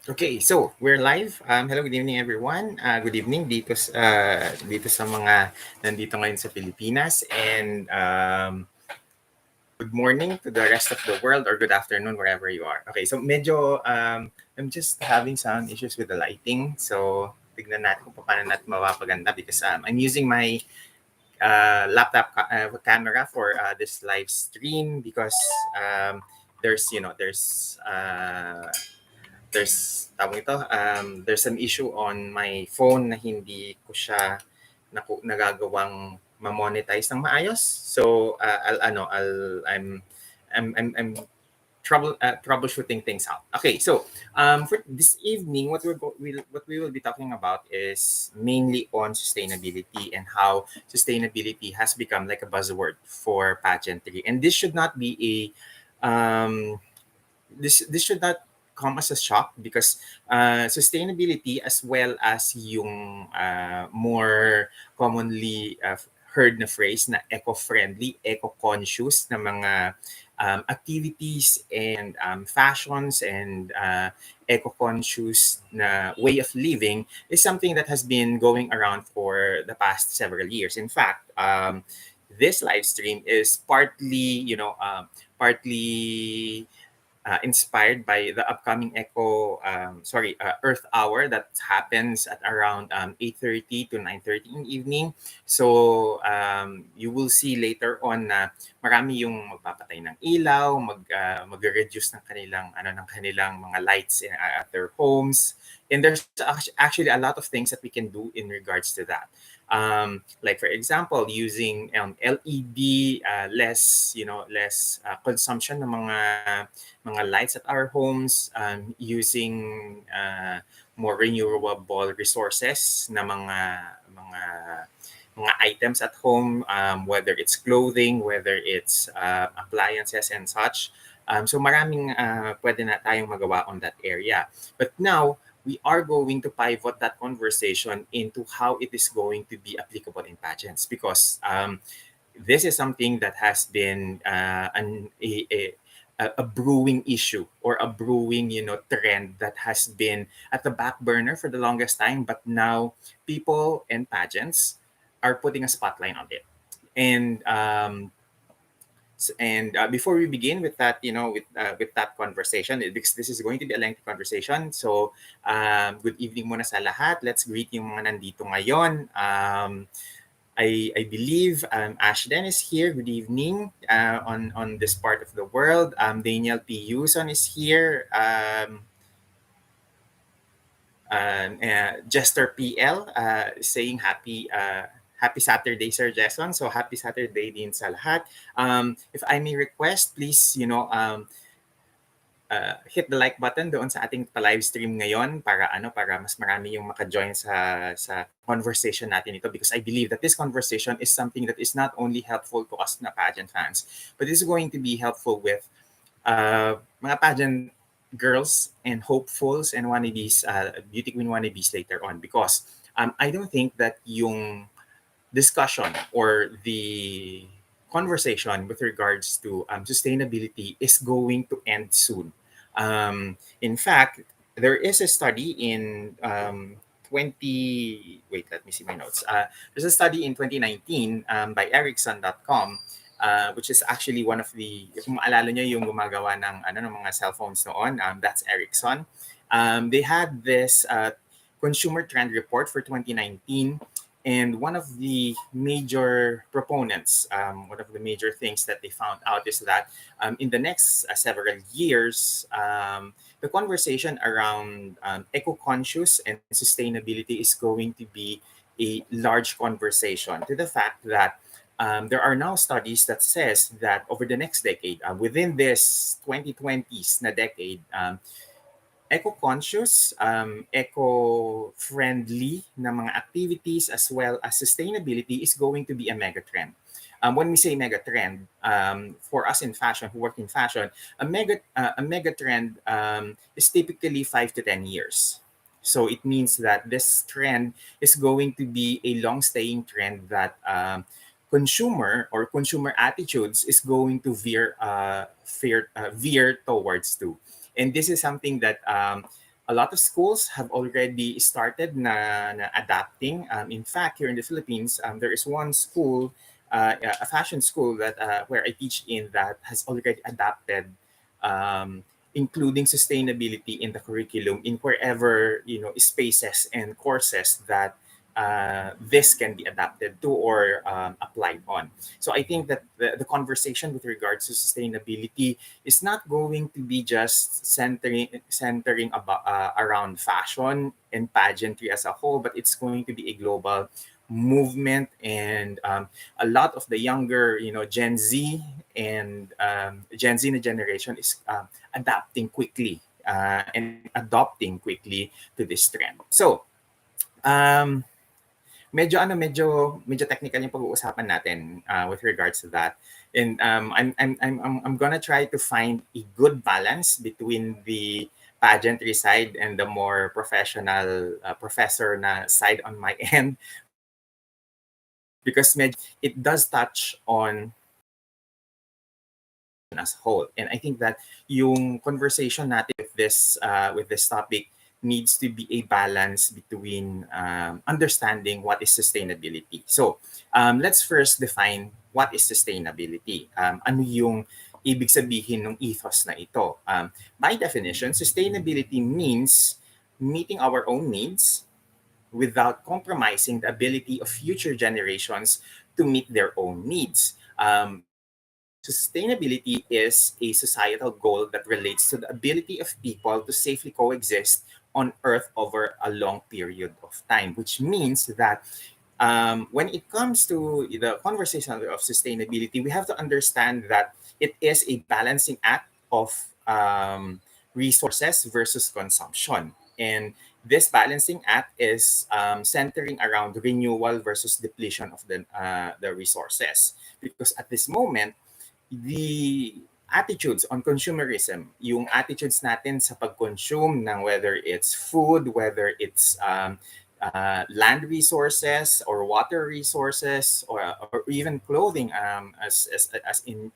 Okay, so we're live. Hello, good evening everyone. Good evening dito sa mga nandito ngayon sa Pilipinas, and good morning to the rest of the world, or good afternoon wherever you are. Okay, so medyo I'm just having some issues with the lighting. So tignan natin kung paano natin mapapaganda because I'm using my laptop camera for this live stream because there's an issue on my phone na hindi ko siya nagagawang ma-monetize ng maayos. So I'm troubleshooting things out. Okay, so for this evening, what we will be talking about is mainly on sustainability and how sustainability has become like a buzzword for pageantry, and this should not be this should not come as a shock because sustainability, as well as yung more commonly heard na phrase na eco-friendly, eco-conscious na mga activities and fashions and eco-conscious na way of living is something that has been going around for the past several years. In fact, this live stream is partly inspired by the upcoming Earth Hour that happens at around 8:30 to 9:30 in the evening. So you will see later on na marami yung magpapatay ng ilaw, mag-reduce ng kanilang mga lights at their homes. And there's actually a lot of things that we can do in regards to that. Like for example, using LED, less consumption ng mga lights at our homes, using more renewable resources na mga items at home, whether it's clothing, whether it's appliances and such. So maraming pwede na tayong magawa on that area. But now, we are going to pivot that conversation into how it is going to be applicable in pageants, because this is something that has been a brewing issue, or a brewing trend that has been at the back burner for the longest time, but now people and pageants are putting a spotlight on it. And before we begin with that, with that conversation, because this is going to be a lengthy conversation, so good evening muna sa lahat. Let's greet yung mga nandito ngayon. I believe Ashden is here. Good evening on this part of the world. Daniel P. Yuson is here. Jester PL saying happy Saturday, Sir Jason. So happy Saturday din sa lahat. If I may request, please, hit the like button doon sa ating live stream ngayon para mas marami yung maka-join sa conversation natin ito, because I believe that this conversation is something that is not only helpful to us na pageant fans, but is going to be helpful with mga pageant girls and hopefuls and wannabes, beauty queen wannabes later on, because I don't think that yung discussion or the conversation with regards to sustainability is going to end soon. In fact, there is a study in there's a study in 2019 by Ericsson.com, which is actually one of the, kung maalala nyo yung gumagawa ng mga cell phones noon, that's Ericsson. They had this consumer trend report for 2019. And one of the major proponents, one of the major things that they found out is that in the next several years, the conversation around eco-conscious and sustainability is going to be a large conversation, to the fact that there are now studies that says that over the next decade, within this 2020s na decade, eco-conscious, eco-friendly na mga activities, as well as sustainability, is going to be a mega trend. When we say mega trend, for us in fashion, who work in fashion, a mega trend is typically 5 to 10 years. So it means that this trend is going to be a long-staying trend that consumer attitudes is going to veer towards to. And this is something that a lot of schools have already started na adapting. In fact, here in the Philippines, there is one school, a fashion school that where I teach in, that has already adapted, including sustainability in the curriculum in wherever spaces and courses that this can be adapted to or applied on. So I think that the conversation with regards to sustainability is not going to be just centering about around fashion and pageantry as a whole, but it's going to be a global movement. And a lot of the younger, Gen Z and Gen Z generation is adapting quickly and adopting quickly to this trend. So um, medyo technical yung pag-uusapan natin with regards to that. And I'm gonna try to find a good balance between the pageantry side and the more professional professor na side on my end, because it does touch on as a whole. And I think that yung conversation natin with this topic needs to be a balance between understanding what is sustainability. So let's first define what is sustainability. Ano yung ibig sabihin ng ethos na ito? By definition, sustainability means meeting our own needs without compromising the ability of future generations to meet their own needs. Sustainability is a societal goal that relates to the ability of people to safely coexist on Earth over a long period of time, which means that when it comes to the conversation of sustainability, we have to understand that it is a balancing act of resources versus consumption. And this balancing act is centering around renewal versus depletion of the resources. Because at this moment, the attitudes on consumerism, yung attitudes natin sa pag-consume ng whether it's food, whether it's land resources or water resources, or even clothing, as in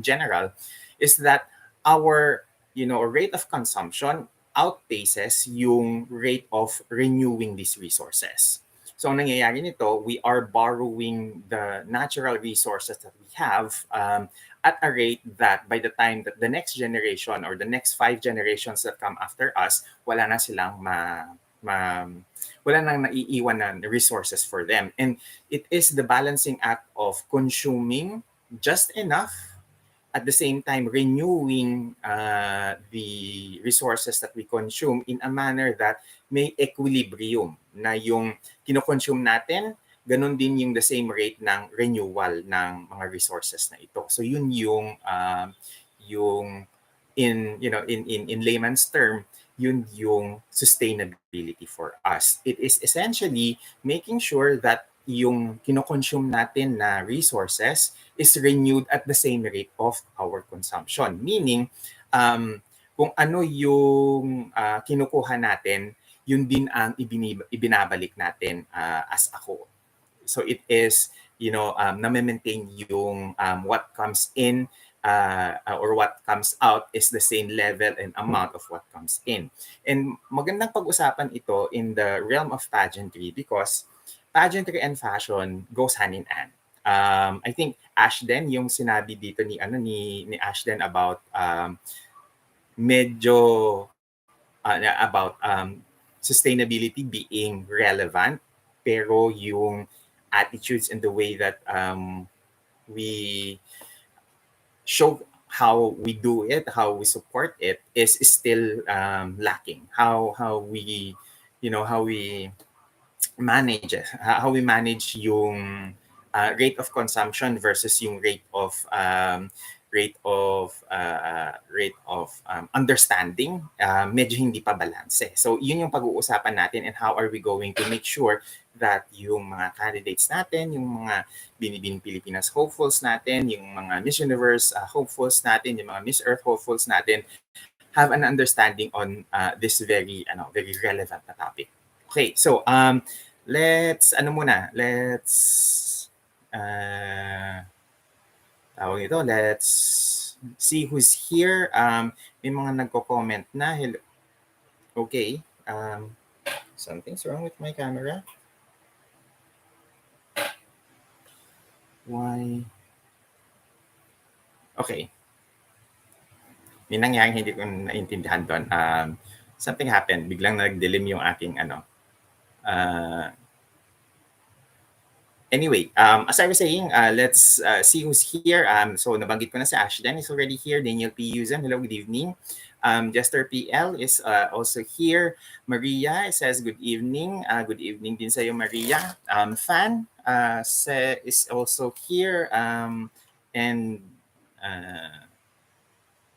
general, is that our rate of consumption outpaces yung rate of renewing these resources. So ang nangyayari nito, we are borrowing the natural resources that we have at a rate that by the time that the next generation or the next 5 generations that come after us, wala na silang wala nang naiiwan na resources for them. And it is the balancing act of consuming just enough, at the same time renewing the resources that we consume in a manner that may equilibrium, na yung kinoconsume natin, ganun din yung the same rate ng renewal ng mga resources na ito. So yun yung in layman's term, yun yung sustainability for us. It is essentially making sure that yung kinoconsume natin na resources is renewed at the same rate of our consumption. Meaning, kung ano yung kinukuha natin, yun din ang ibinabalik natin as a whole. So it is, na-maintain yung what comes in or what comes out is the same level and amount of what comes in. And magandang pag-usapan ito in the realm of pageantry because pageantry and fashion goes hand in hand. I think Ashden, yung sinabi dito ni Ashden about medyo about sustainability being relevant, pero yung attitudes and the way that we show how we do it, how we support it is still lacking. How we manage it, how we manage yung rate of consumption versus yung rate of understanding, medyo hindi pa balanse. So yun yung pag-uusapan natin, and how are we going to make sure that yung mga candidates natin, yung mga Binibining Pilipinas hopefuls natin, yung mga Miss Universe hopefuls natin, yung mga Miss Earth hopefuls natin have an understanding on this very relevant na topic. Okay, so let's see who's here. May mga nagko-comment na. Hello. Okay. Something's wrong with my camera. Why? Okay. May nangyari hindi ko naintindihan doon. Something happened. Biglang nag-dilim yung aking ano. Anyway, as I was saying, let's see who's here. So nabanggit ko na si Ashden is already here. Daniel P. Yuzan, hello, good evening. Jester PL is also here. Maria says good evening. Good evening din sa'yo, Maria. Fan is also here. And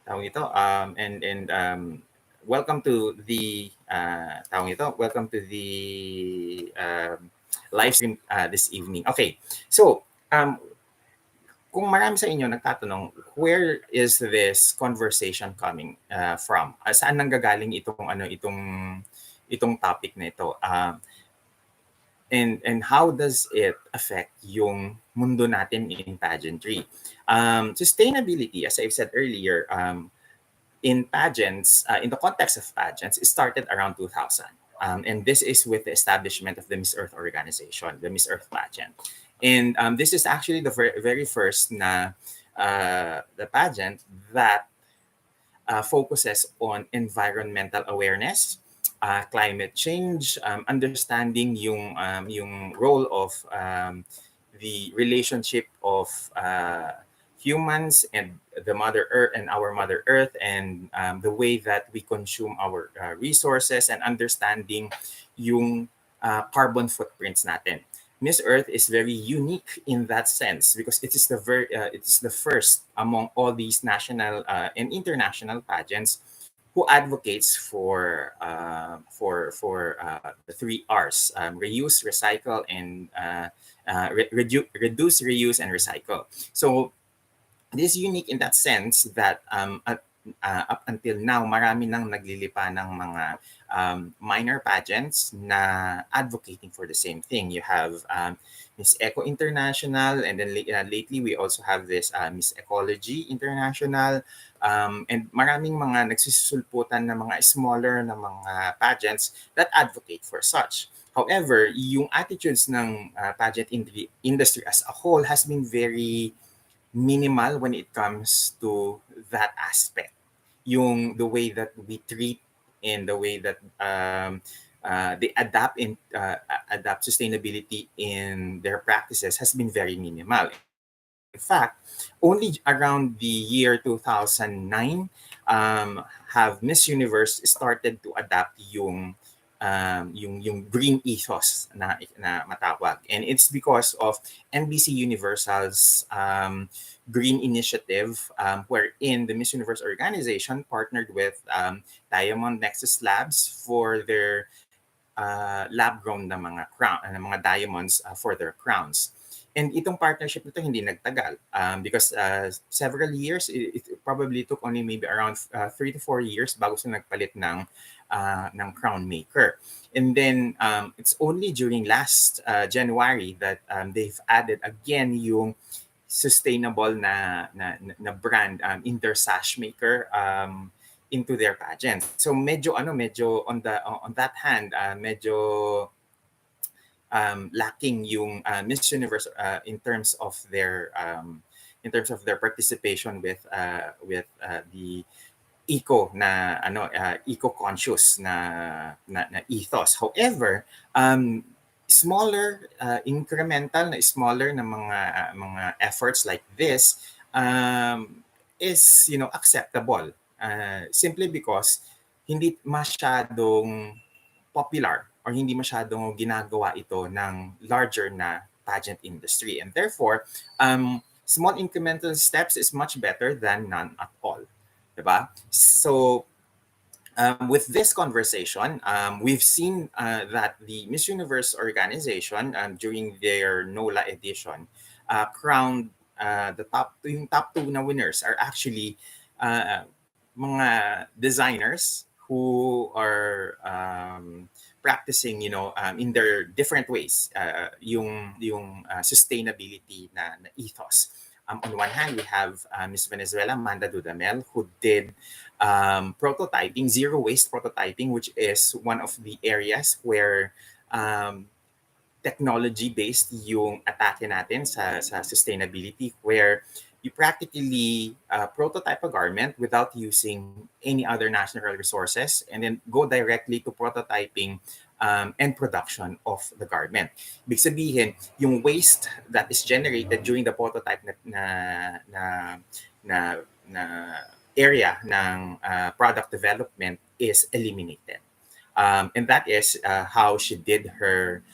tawag ito, welcome to the welcome to the live stream this evening. Okay, so kung marami sa inyo nagtatanong, where is this conversation coming from? Saan nanggagaling itong topic na ito? And how does it affect yung mundo natin in pageantry? Sustainability, as I've said earlier, in pageants, in the context of pageants, it started around 2000. And this is with the establishment of the Miss Earth organization, the Miss Earth pageant. And this is actually the very first the pageant that focuses on environmental awareness, climate change, understanding yung role of the relationship of humans and the Mother Earth and our Mother Earth, and the way that we consume our resources, and understanding yung carbon footprints natin. Miss Earth is very unique in that sense because it is the first among all these national and international pageants who advocates for the 3 R's: reuse, recycle, and reduce, reuse, and recycle. So this is unique in that sense that up until now, marami nang naglilipa ng mga minor pageants na advocating for the same thing. You have Miss Eco International, and then lately we also have this Miss Ecology International, and maraming mga nagsusulputan na mga smaller na mga pageants that advocate for such. However, yung attitudes ng pageant industry as a whole has been very minimal when it comes to that aspect. The way that we treat and the way that they adapt sustainability in their practices has been very minimal. In fact, only around the year 2009 have Miss Universe started to adapt yung green ethos na matawag, and it's because of NBC Universal's green initiative, wherein the Miss Universe organization partnered with Diamond Nexus Labs for their lab grown na mga diamonds for their crowns. And itong partnership nito hindi nagtagal because several years, it probably took only maybe around 3 to 4 years bago sila nagpalit ng crown maker. And then it's only during last January that they've added again yung sustainable na brand in their sash maker into their pageant. So medyo on that hand, medyo lacking yung Miss Universe in terms of their participation with the eco-conscious na ethos. However, smaller incremental na smaller na mga efforts like this is acceptable simply because hindi masyadong popular or hindi masyadong ginagawa ito ng larger na pageant industry, and therefore small incremental steps is much better than none at all, diba? So with this conversation, we've seen that the Miss Universe organization during their NOLA edition crowned the top two na winners are actually mga designers who are practicing, in their different ways, yung sustainability na ethos. On one hand, we have Miss Venezuela, Amanda Dudamel, who did prototyping, zero waste prototyping, which is one of the areas where um, technology-based yung atake natin sa sustainability, where you practically prototype a garment without using any other natural resources and then go directly to prototyping and production of the garment. Ibig sabihin, yung waste that is generated during the prototype na, na area ng product development is eliminated. And that is how she did her,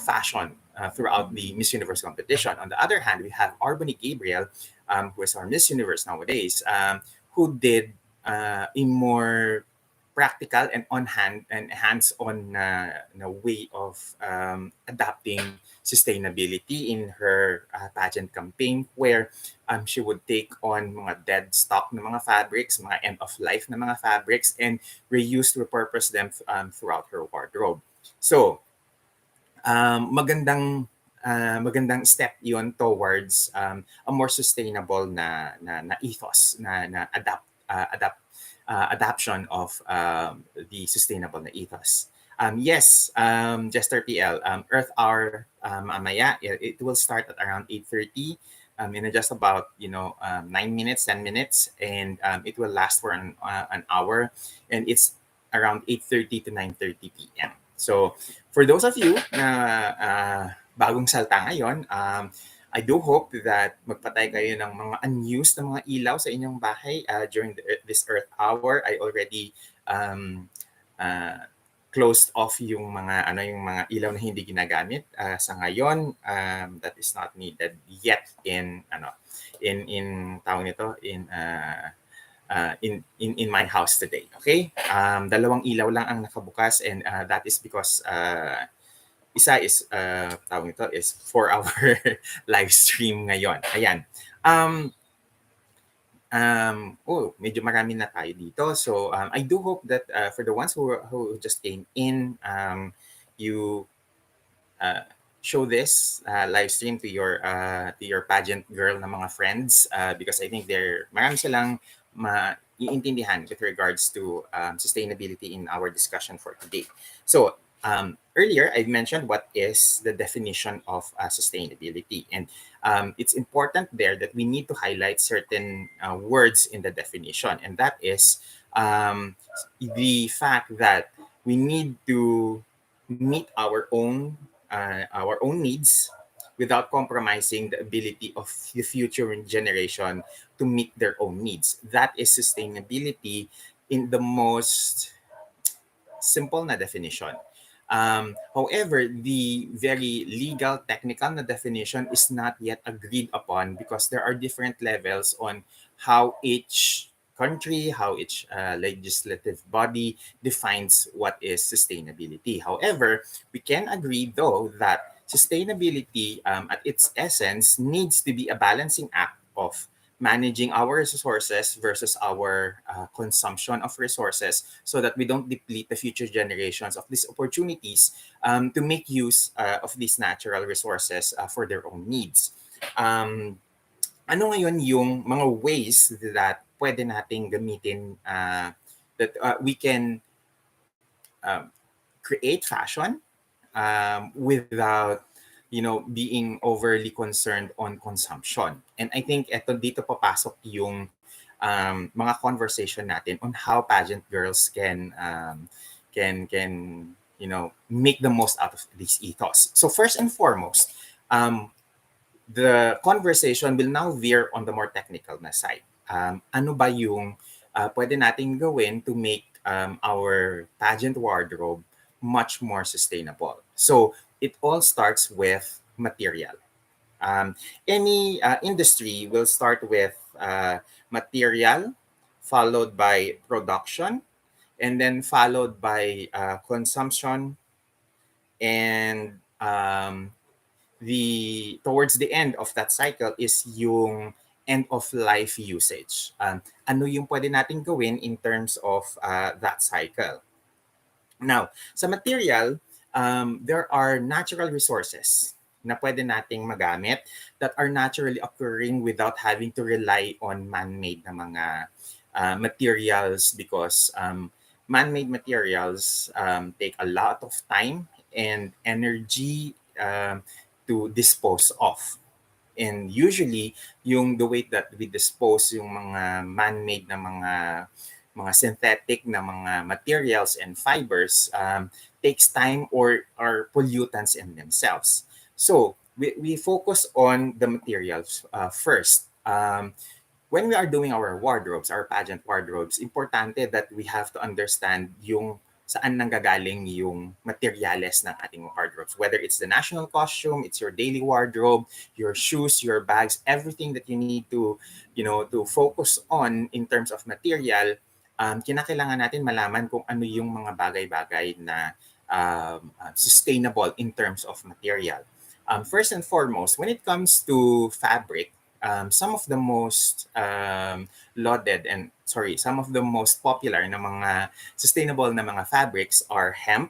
fashion throughout the Miss Universe competition. On the other hand, we have Arbony Gabriel, who is our Miss Universe nowadays, who did a more practical and on-hand and hands-on way of adapting sustainability in her pageant campaign, where she would take on mga dead stock na mga fabrics, mga end-of-life na mga fabrics, and reuse, repurpose them throughout her wardrobe. So, magandang step yon towards a more sustainable na ethos na adoption of the sustainable na ethos. Yes, Jester PL, Earth Hour, mamaya, it will start at around 8:30 in just about 9 minutes, 10 minutes, and it will last for an hour, and it's around 8:30 to 9:30 p.m. So for those of you na bagong salta ngayon, I do hope that magpatay kayo ng mga unused na mga ilaw sa inyong bahay during this Earth Hour. I already closed off yung mga ilaw na hindi ginagamit sa ngayon. That is not needed yet in tawag nito in my house today. Okay? Dalawang ilaw lang ang nakabukas, and that is because isa is tawag nito is for our live stream ngayon. Ayan. Medyo marami na tayo dito. So I do hope that for the ones who just came in, you show this live stream to your pageant girl na mga friends, because I think marami silang maiintindihan with regards to sustainability in our discussion for today. So earlier, I mentioned what is the definition of sustainability. And it's important there that we need to highlight certain words in the definition. And that is the fact that we need to meet our own needs without compromising the ability of the future generation to meet their own needs. That is sustainability in the most simple na definition. However, the very legal, technical na definition is not yet agreed upon, because there are different levels on how each country, how each legislative body defines what is sustainability. However, we can agree, though, that sustainability at its essence needs to be a balancing act of managing our resources versus our consumption of resources, so that we don't deplete the future generations of these opportunities to make use of these natural resources for their own needs. Ano ngayon yung mga ways that pwede nating gamitin that we can create fashion without being overly concerned on consumption. And I think dito papasok yung mga conversation natin on how pageant girls can make the most out of this ethos. So first and foremost, the conversation will now veer on the more technical na side. Ano ba yung pwede nating gawin to make our pageant wardrobe much more sustainable? So it all starts with material. Any industry will start with material, followed by production, and then followed by consumption, and towards the end of that cycle is yung end of life usage. Ano yung pwede natin gawin in terms of that cycle? Now, sa material, there are natural resources na pwede nating magamit that are naturally occurring without having to rely on man-made na mga materials because man-made materials take a lot of time and energy to dispose of. And usually, the way that we dispose yung mga man-made na mga synthetic na mga materials and fibers takes time or are pollutants in themselves. So we focus on the materials first. When we are doing our wardrobes, our pageant wardrobes, importante that we have to understand yung saan nanggagaling yung materyales ng ating wardrobes. Whether it's the national costume, it's your daily wardrobe, your shoes, your bags, everything that you need to, to focus on in terms of material, kinakailangan natin malaman kung ano yung mga bagay-bagay na sustainable in terms of material. First and foremost, when it comes to fabric, some of the most some of the most popular na mga sustainable na mga fabrics are hemp.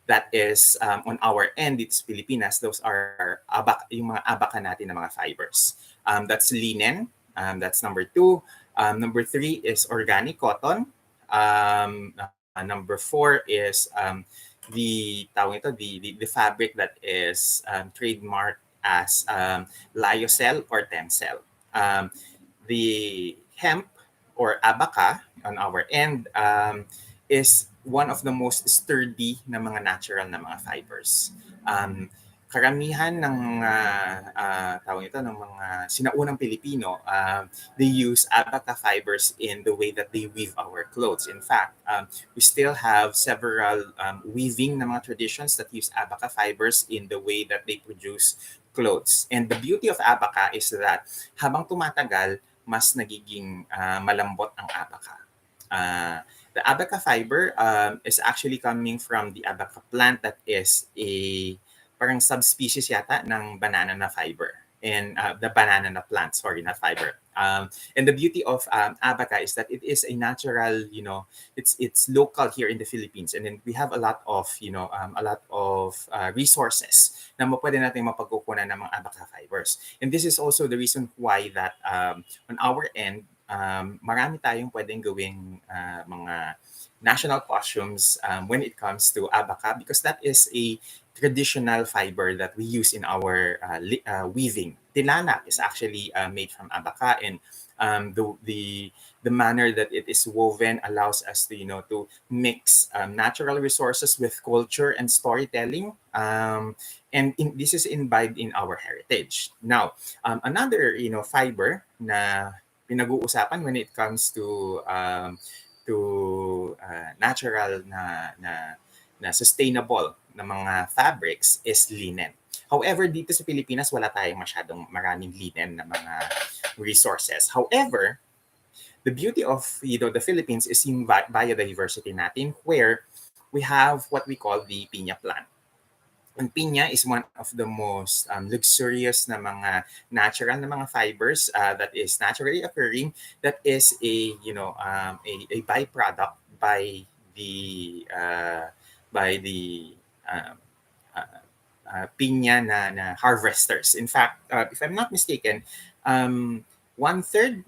That is on our end, it's Pilipinas. Those are yung mga abaka natin na mga fibers. That's linen. That's number 2. Number 3 is organic cotton. Number 4 is the fabric that is trademarked as lyocell or tencel. The hemp or abaca on our end is one of the most sturdy na mga natural na mga fibers. Karamihan ng ng mga sinaunang Pilipino, they use abaca fibers in the way that they weave our clothes. In fact, we still have several weaving na mga traditions that use abaca fibers in the way that they produce clothes. And the beauty of abaca is that habang tumatagal, mas nagiging malambot ang abaca. The abaca fiber is actually coming from the abaca plant that is a parang subspecies yata ng banana na fiber. And the banana na plant, sorry, not fiber. And the beauty of abaca is that it is a natural, it's local here in the Philippines. And then we have a lot of, resources na pwede natin mapagkukunan ng mga abaca fibers. And this is also the reason why that on our end, marami tayong pwedeng gawing mga national costumes when it comes to abaca because that is a traditional fiber that we use in our weaving. Tilana is actually made from abaca, and the manner that it is woven allows us to to mix natural resources with culture and storytelling. And this is imbibed in our heritage. Now, another fiber na pinag-uusapan when it comes to natural na sustainable na mga fabrics is linen. However, dito sa Pilipinas, wala tayong masyadong maraming linen na mga resources. However, the beauty of the Philippines is yung biodiversity natin where we have what we call the piña plant. And piña is one of the most luxurious na mga natural na mga fibers that is naturally occurring, that is a byproduct by the piña na harvesters. In fact, if I'm not mistaken, 1/3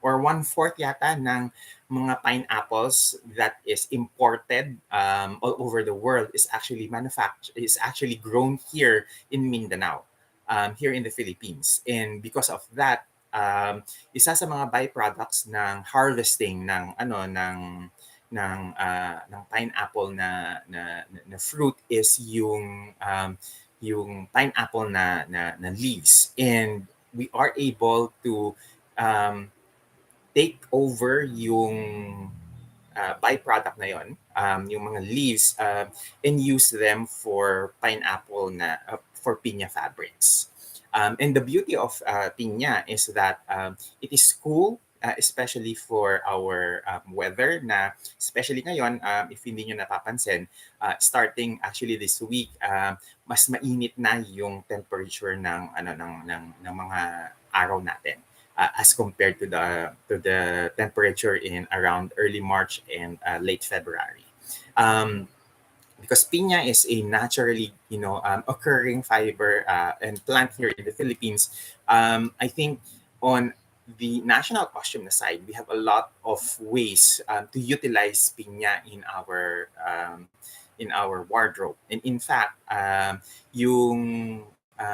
or 1/4 yata ng mga pineapples that is imported all over the world is actually grown here in Mindanao, here in the Philippines. And because of that, isa sa mga byproducts ng harvesting ng pineapple na fruit is yung pineapple na leaves, and we are able to take over yung byproduct na yon, yung mga leaves, and use them for pineapple for piña fabrics. And the beauty of piña is that it is cool, especially for our weather na especially ngayon, if hindi nyo napapansin, starting actually this week, mas mainit na yung temperature ng mga araw natin as compared to the temperature in around early March and late February. because piña is a naturally occurring fiber and plant here in the Philippines. I think on the national costume side, we have a lot of ways to utilize piña in our wardrobe. And in fact, yung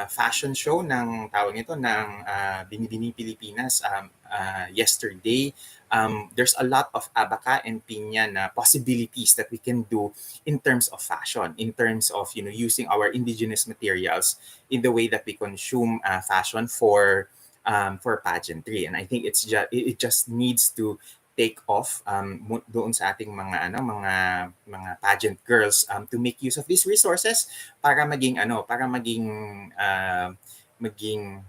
fashion show ng tawag nito ng Binibini Pilipinas yesterday, there's a lot of abaca and piña na possibilities that we can do in terms of fashion, in terms of using our indigenous materials in the way that we consume fashion for pageantry. And I think it just needs to take off doon sa ating mga pageant girls to make use of these resources para maging maging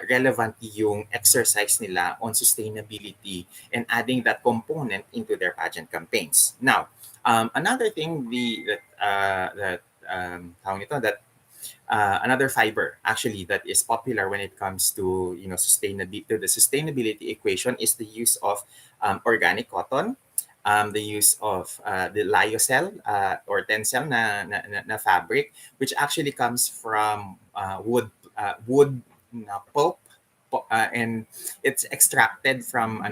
relevant yung exercise nila on sustainability and adding that component into their pageant campaigns. Now, another thing that another fiber actually that is popular when it comes to sustainability, to the sustainability equation, is the use of organic cotton, the use of the lyocell or tencel na fabric, which actually comes from wood pulp, and it's extracted from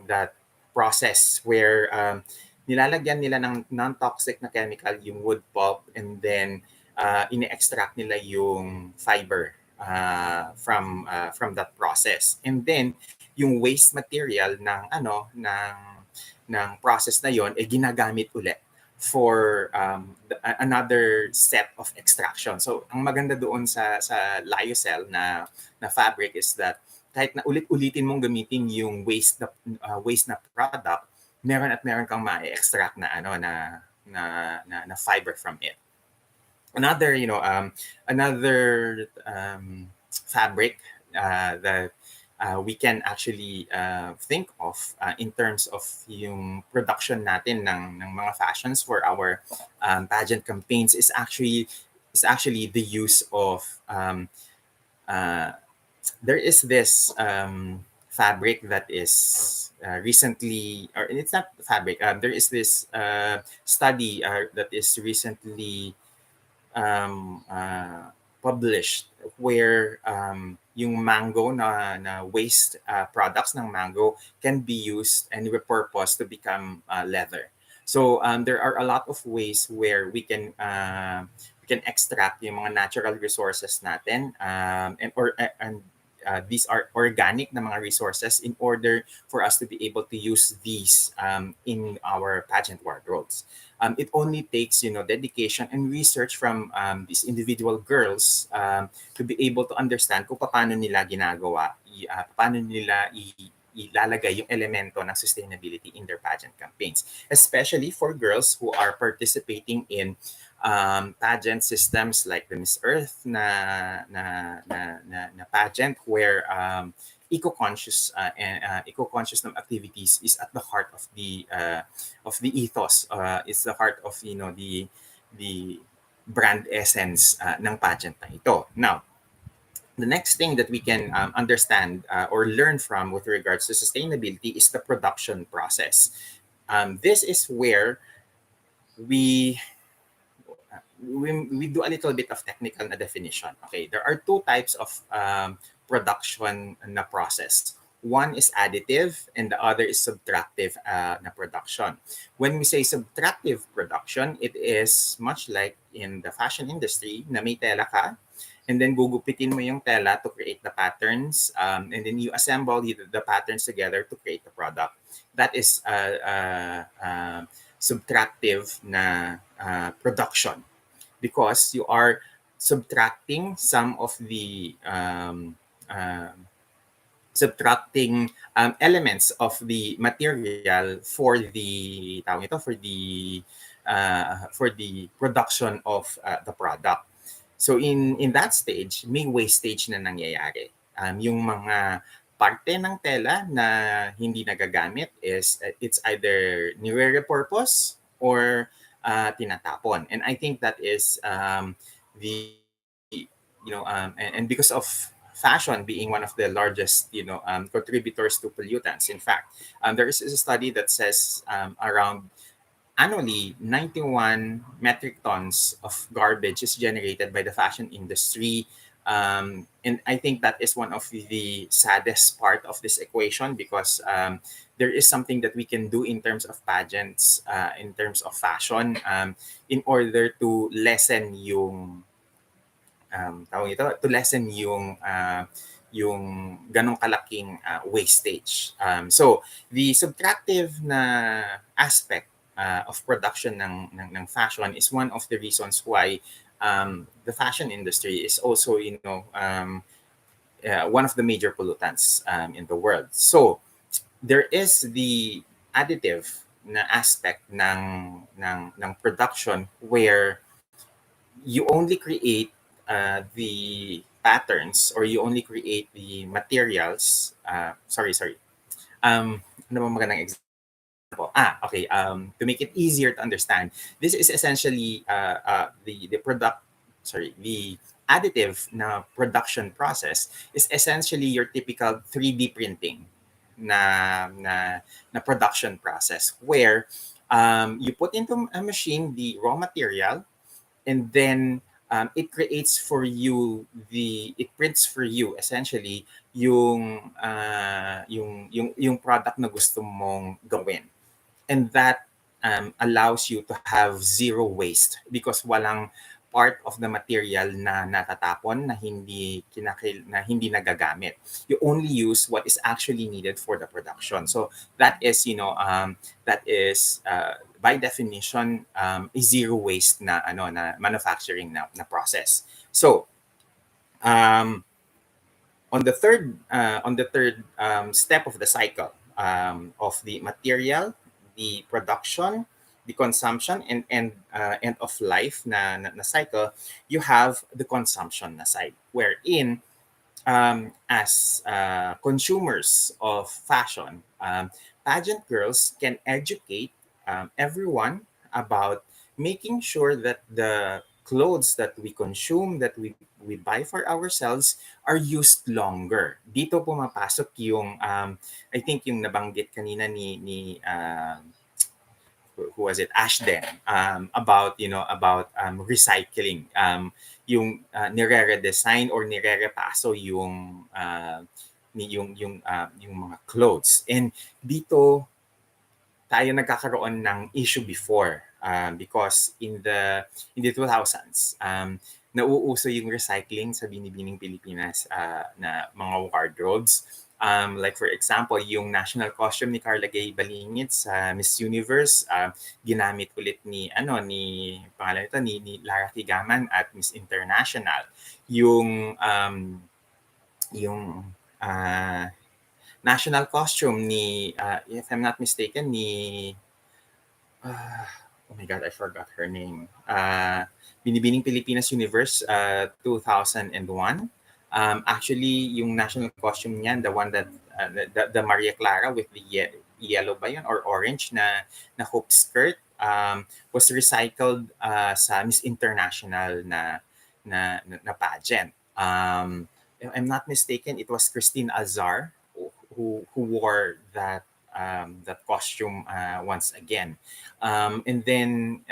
that process where nilalagyan nila ng non-toxic na chemical yung wood pulp, and then ini-extract nila yung fiber from that process, and then yung waste material ng process na yon ginagamit ulit for another set of extraction. So ang maganda doon sa lyocell na fabric is that kahit na ulit-ulitin mong gamitin yung waste na product, meron kang ma-extract na fiber from it. Another fabric that we can actually think of in terms of yung production natin ng mga fashions for our pageant campaigns is actually the use of there is this fabric that is recently, or it's not fabric, there is this study that is recently published where yung mango na waste products ng mango can be used and repurposed to become leather. So there are a lot of ways where we can extract yung mga natural resources natin, and these are organic na mga resources in order for us to be able to use these in our pageant wardrobes. It only takes dedication and research from these individual girls to be able to understand kung paano nila ginagawa, paano nila ilalagay yung elemento ng sustainability in their pageant campaigns, especially for girls who are participating in pageant systems like the Miss Earth na pageant, where eco-conscious eco-conscious activities is at the heart of the ethos. It's the heart of the brand essence ng pageant na ito. Now, the next thing that we can understand or learn from with regards to sustainability is the production process. This is where we do a little bit of technical na definition. Okay, there are two types of production na process. One is additive and the other is subtractive na production. When we say subtractive production, it is much like in the fashion industry na may tela ka, and then gugupitin mo yung tela to create the patterns, and then you assemble the patterns together to create the product. That is subtractive na production, because you are subtracting some of the elements of the material for the production of the product. So in that stage, may wastage na nangyayari. Yung mga parte ng tela na hindi nagagamit it's either nire-repurpose or tinatapon. And I think that is and because of fashion being one of the largest, contributors to pollutants. In fact, there is a study that says around annually 91 metric tons of garbage is generated by the fashion industry. And I think that is one of the saddest part of this equation, because there is something that we can do in terms of pageants, in terms of fashion, in order to lessen tawag ito, to lessen yung ganong kalaking wastage. So the subtractive na aspect of production ng fashion is one of the reasons why the fashion industry is also, one of the major pollutants in the world. So there is the additive na aspect ng production, where you only create the patterns, or you only create the materials. Sorry. Ano ba magandang example? Okay. To make it easier to understand, this is essentially the product. Sorry, the additive na production process is essentially your typical 3D printing na production process, where you put into a machine the raw material, and then it prints for you essentially yung product na gusto mong gawin. And that allows you to have zero waste, because walang part of the material na natatapon, na hindi nagagamit. You only use what is actually needed for the production. So that is, by definition, a zero waste na manufacturing na process. So on the third step of the cycle, of the material, the production, the consumption, and end of life na cycle, you have the consumption na side, wherein as consumers of fashion, pageant girls can educate everyone about making sure that the clothes that we consume, that we buy for ourselves, are used longer. Dito pumapasok yung I think yung nabanggit kanina ni who was it, Ashden, about recycling, yung nire-redesign or nire-repaso yung mga clothes. And dito tayo nagkakaroon ng issue before, because in the 2000s, nauuso yung recycling sa binibining Pilipinas na mga wardrobes. Like for example, yung national costume ni Carla Gay Balingit sa Miss Universe, ginamit ulit ni pangalan nito, ni Lara Kigaman at Miss International. Yung national costume ni, if I'm not mistaken, ni oh my God, I forgot her name. Binibining Pilipinas Universe 2001. Actually, yung national costume niyan, the one that the Maria Clara with the yellow ba yun, or orange na hoop skirt, was recycled sa Miss International na pageant. If I'm not mistaken, it was Christine Azar who wore that costume once again. And then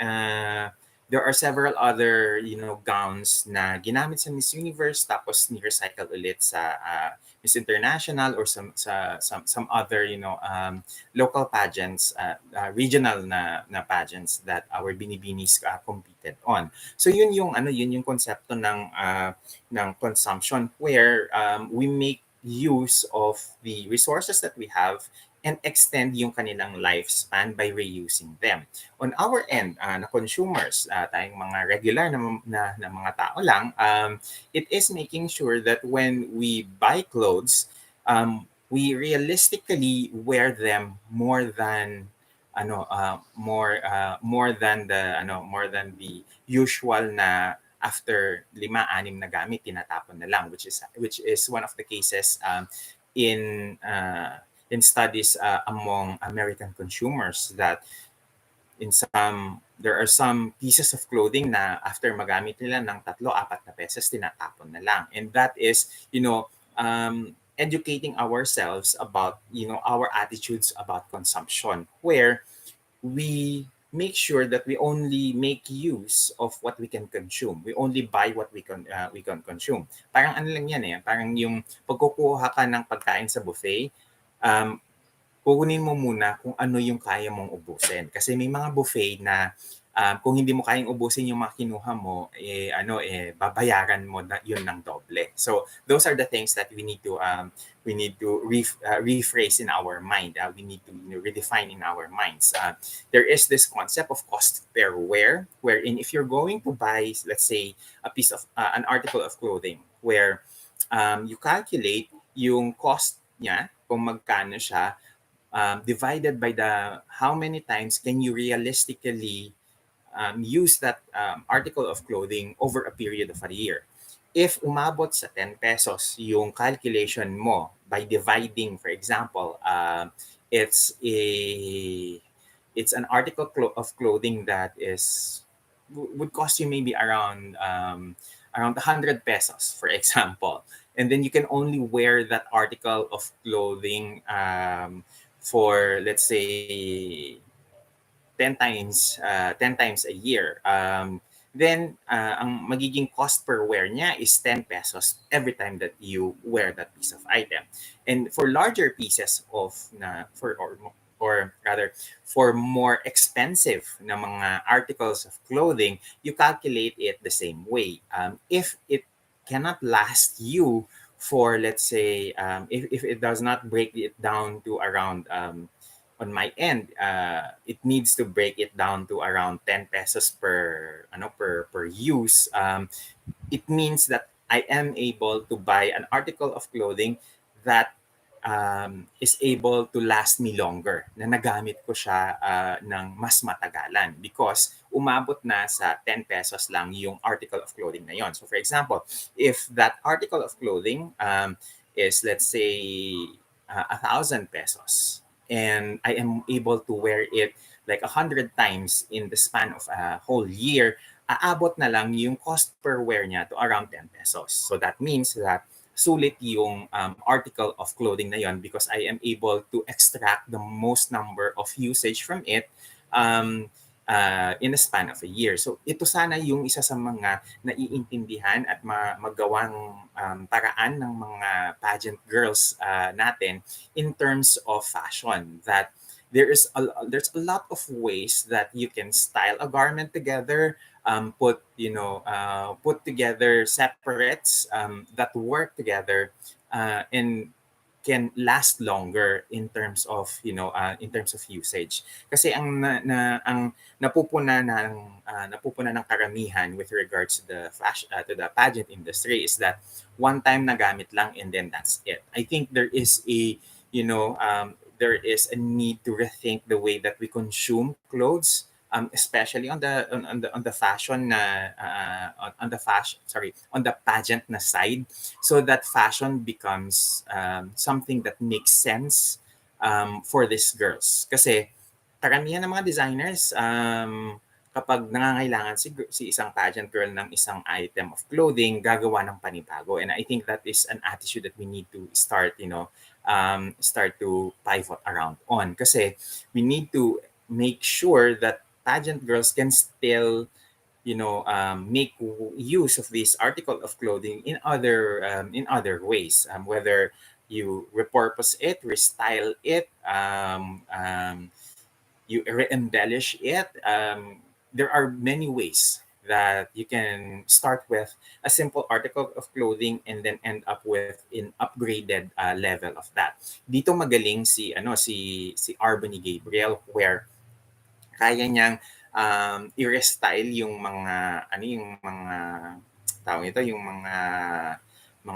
there are several other gowns na ginamit sa Miss Universe, tapos ni-recycle ulit sa Miss International, or some other local pageants, regional na pageants that our binibinis competed on. So yun yung konsepto ng consumption, where we make use of the resources that we have and extend yung kanilang lifespan by reusing them. On our end, na consumers, tayong mga regular na mga tao lang, it is making sure that when we buy clothes, we realistically wear them more than the usual na after 5-6 na gamit tinatapon na lang, which is one of the cases in studies among American consumers, that there are some pieces of clothing na after magamit nila ng 3-4 na beses tinatapon na lang. And that is educating ourselves about our attitudes about consumption, where we make sure that we only make use of what we can consume. We only buy what we can consume. Parang ano lang yan eh, parang yung pagkukuha ka ng pagkain sa buffet, um, kukunin mo muna kung ano yung kaya mong ubusin. Kasi may mga buffet na kung hindi mo kayang ubusin yung mga kinuha mo, babayaran mo na yun ng doble. So those are the things that we need to rephrase in our mind. We need to redefine in our minds. There is this concept of cost per wear, wherein if you're going to buy, let's say, a piece of an article of clothing, where you calculate yung cost niya, kung magkano siya, divided by the how many times can you realistically use that article of clothing over a period of a year. If umabot sa 10 pesos yung calculation mo by dividing, for example, it's a it's an article of clothing that is would cost you maybe around 100 pesos, for example, and then you can only wear that article of clothing for, let's say, 10 times a year. Then ang magiging cost per wear niya is 10 pesos every time that you wear that piece of item. And for larger pieces of na for or rather for more expensive na mga articles of clothing, you calculate it the same way. If it cannot last you for, let's say, if it does not break it down to around on my end, it needs to break it down to around 10 pesos per use. It means that I am able to buy an article of clothing that is able to last me longer, na nagamit ko siya ng mas matagalan, because umabot na sa 10 pesos lang yung article of clothing na yon. So for example, if that article of clothing is, let's say, 1,000 pesos, and I am able to wear it like 100 times in the span of a whole year, aabot na lang yung cost per wear niya to around 10 pesos. So that means that sulit yung article of clothing na yon, because I am able to extract the most number of usage from it in a span of a year. So ito sana yung isa sa mga naiintindihan at magawang paraan ng mga pageant girls natin in terms of fashion, that there's a lot of ways that you can style a garment together, put together separates that work together and can last longer in terms of usage. Kasi ang napupuna ng karamihan with regards to the fashion to the pageant industry is that one time nagamit lang and then that's it. I think there is a need to rethink the way that we consume clothes, especially on the fashion on the fashion sorry on the pageant na side, so that fashion becomes something that makes sense for these girls. Kasi karamihan ng mga designers, kapag nangangailangan si isang pageant girl ng isang item of clothing, gagawa ng panibago. And I think that is an attitude that we need to start to pivot around on. Kasi we need to make sure that pageant girls can still make use of this article of clothing in other ways, whether you repurpose it, restyle it, you re-embellish it. There are many ways that you can start with a simple article of clothing and then end up with an upgraded level of that. Dito magaling si Arbony Gabriel, where kaya niyang i-restyle yung mga tawag ito, yung mga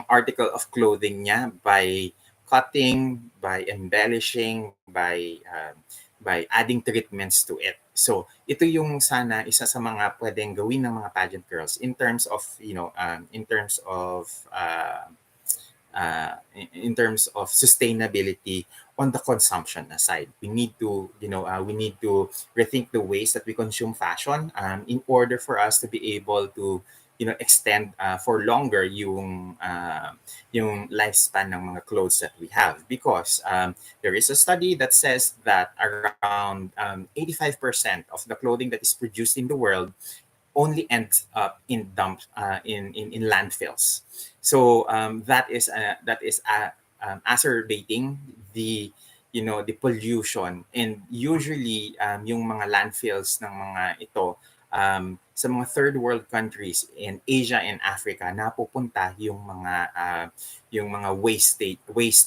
article of clothing niya by cutting, by embellishing, by adding treatments to it. So ito yung sana isa sa mga pwedeng gawin ng mga pageant girls in terms of in terms of sustainability on the consumption side. We need to rethink the ways that we consume fashion in order for us to be able to extend for longer yung lifespan ng mga clothes that we have, because there is a study that says that around 85% of the clothing that is produced in the world only ends up in in landfills. So that is exacerbating the the pollution, and usually yung mga landfills ng mga ito sa mga third world countries in Asia and Africa, napupunta yung mga waste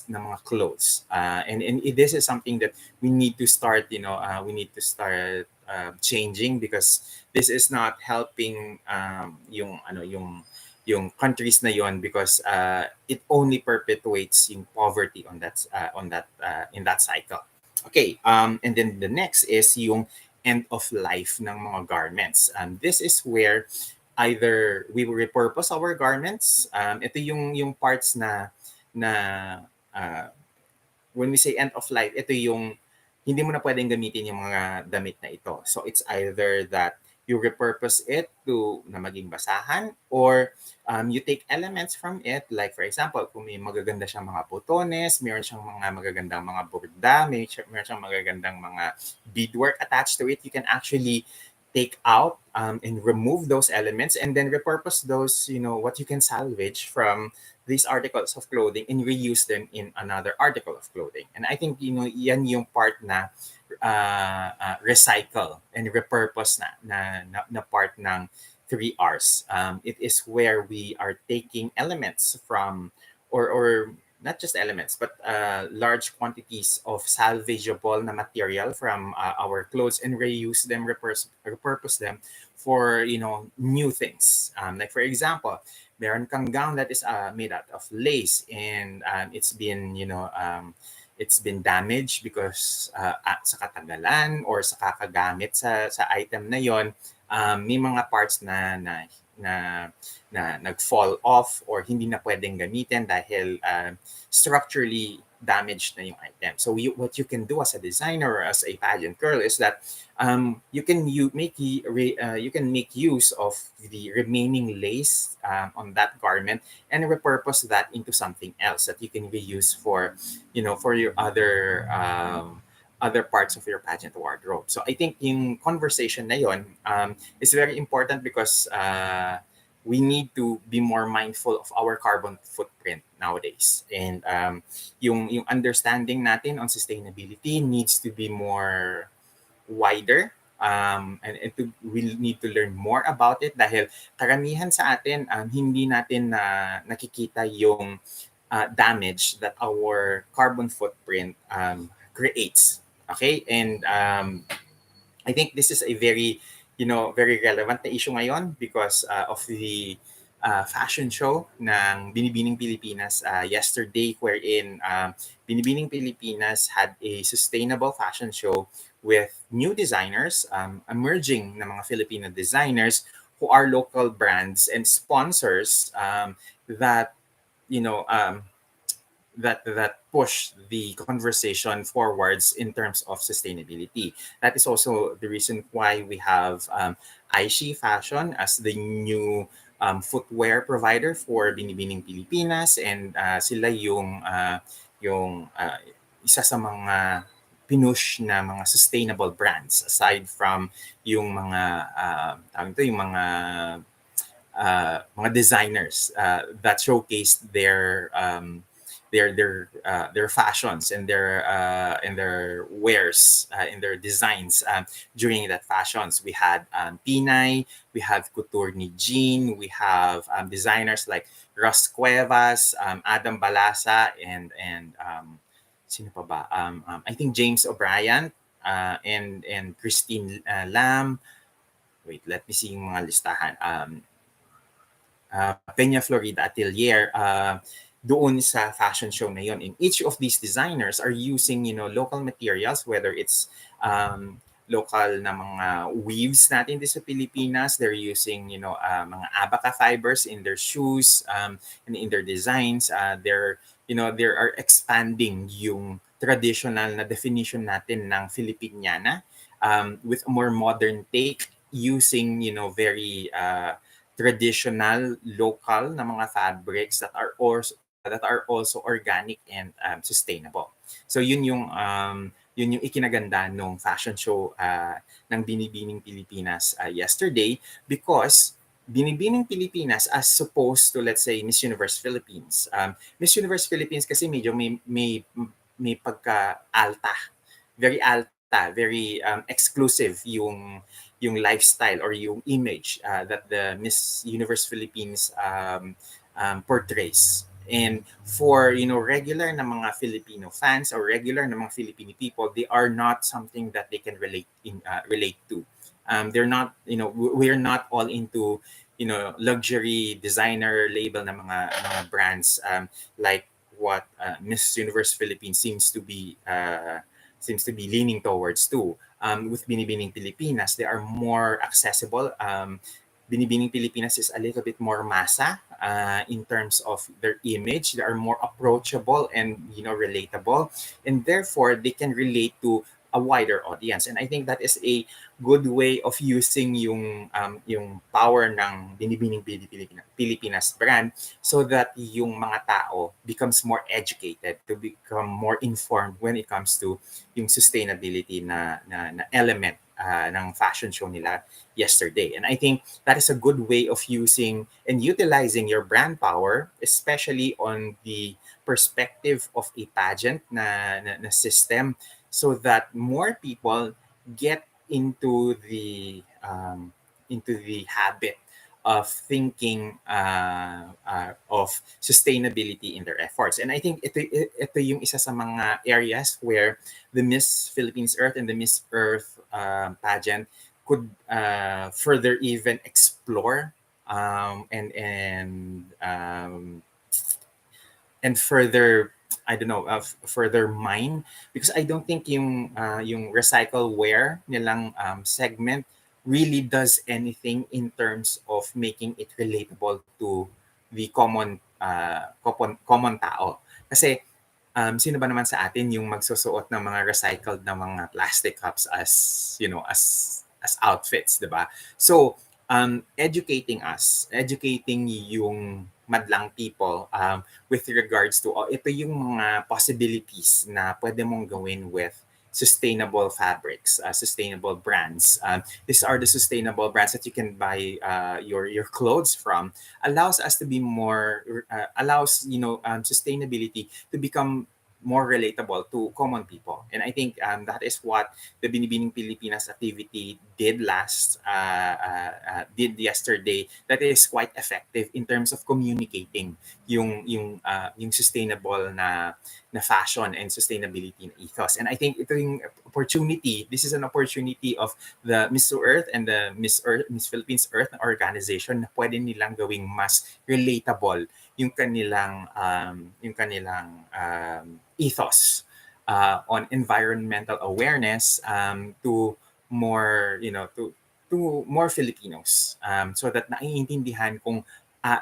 ng mga clothes, and this is something that we need to start changing, because this is not helping yung countries na yon, because it only perpetuates yung poverty on that in that cycle. Okay, and then the next is yung end of life ng mga garments. This is where either we will repurpose our garments. Ito yung parts na uh, when we say end of life, ito yung hindi mo na pwedeng gamitin yung mga damit na ito. So it's either that you repurpose it to na maging basahan, or you take elements from it. Like for example, kung may magaganda siyang mga botones, meron siyang mga magagandang mga borda, meron siyang magagandang mga beadwork attached to it, you can actually take out and remove those elements, and then repurpose those, what you can salvage from these articles of clothing, and reuse them in another article of clothing. And I think, yan yung part na recycle and repurpose na part ng 3 Rs. It is where we are taking elements from, or not just elements, but large quantities of salvageable na material from our clothes, and reuse them, repurpose them for new things. Like for example, meron kang gown that is made out of lace, and it's been damaged because sa katagalan or sa kakagamit sa item na yon. May mga parts na nag-fall off, or hindi na pwedeng gamitin dahil structurally damaged na yung item. So what you can do as a designer or as a pageant girl is that you can make use of the remaining lace on that garment, and repurpose that into something else that you can reuse for your other parts of your pageant wardrobe. So I think yung conversation na yon is very important, because we need to be more mindful of our carbon footprint nowadays. And yung understanding natin on sustainability needs to be more wider, and we need to learn more about it, dahil karamihan sa atin hindi natin nakikita yung damage that our carbon footprint creates. Okay, and I think this is a very relevant na issue ngayon, because of the fashion show ng Binibining Pilipinas yesterday, wherein Binibining Pilipinas had a sustainable fashion show with new designers, emerging na mga Filipino designers who are local brands and sponsors that you know that push the conversation forwards in terms of sustainability. That is also the reason why we have Aishi Fashion as the new footwear provider for Binibining Pilipinas, and sila yung isa sa mga pinush na mga sustainable brands, aside from yung mga tawag ito, yung mga designers that showcased their fashions and their wares in their designs during that fashions. We had Pinay, we have Couture ni Jean, we have designers like Ross Cuevas, Adam Balasa, and sino pa ba? I think James O'Brien and Christine Lam. Wait, let me see yung mga listahan. Peña Florida Atelier, doon sa fashion show na yon. And each of these designers are using, local materials, whether it's local na mga weaves natin dito sa Pilipinas. They're using, mga abaca fibers in their shoes and in their designs. They are expanding yung traditional na definition natin ng Filipiniana with a more modern take, using, very traditional local na mga fabrics that are also organic and sustainable. So yun yung ikinaganda nung fashion show ng Binibining Pilipinas yesterday, because Binibining Pilipinas, as opposed to, let's say, Miss Universe Philippines. Miss Universe Philippines kasi medyo may pagka-alta, very alta, very exclusive yung lifestyle or yung image that the Miss Universe Philippines portrays. And for regular na mga Filipino fans or regular na mga Filipino people, they are not something that they can relate to. They're not, we're not all into luxury designer label na mga brands, like what Miss Universe Philippines seems to be leaning towards too. With Binibining Pilipinas, they are more accessible. Binibining Pilipinas is a little bit more masa in terms of their image. They are more approachable and relatable, and therefore they can relate to a wider audience. And I think that is a good way of using yung power ng Binibining Pilipinas brand, so that yung mga tao becomes more educated, to become more informed when it comes to yung sustainability na element ng fashion show nila yesterday. And I think that is a good way of using and utilizing your brand power, especially on the perspective of a pageant na system, so that more people get into the habit of thinking of sustainability in their efforts. And I think ito yung isa sa mga areas where the Miss Philippines Earth and the Miss Earth pageant could further even explore and further, I don't know, further mine, because I don't think yung recycle wear nilang segment really does anything in terms of making it relatable to the common tao. Kasi sino ba naman sa atin yung magsusuot ng mga recycled na mga plastic cups as outfits, 'di ba? So educating yung madlang people with regards to ito yung mga possibilities na pwede mong gawin with sustainable fabrics, sustainable brands. These are the sustainable brands that you can buy your clothes from. Allows us to be more, allows sustainability to become more relatable to common people. And I think that is what the Binibining Pilipinas activity did yesterday, that is quite effective in terms of communicating yung sustainable na fashion and sustainability na ethos. And I think ito yung opportunity, this is an opportunity of the Miss Earth and the Miss Philippines Earth organization na pwede nilang gawing mas relatable yung kanilang ethos on environmental awareness to more to more Filipinos, so that naiintindihan kung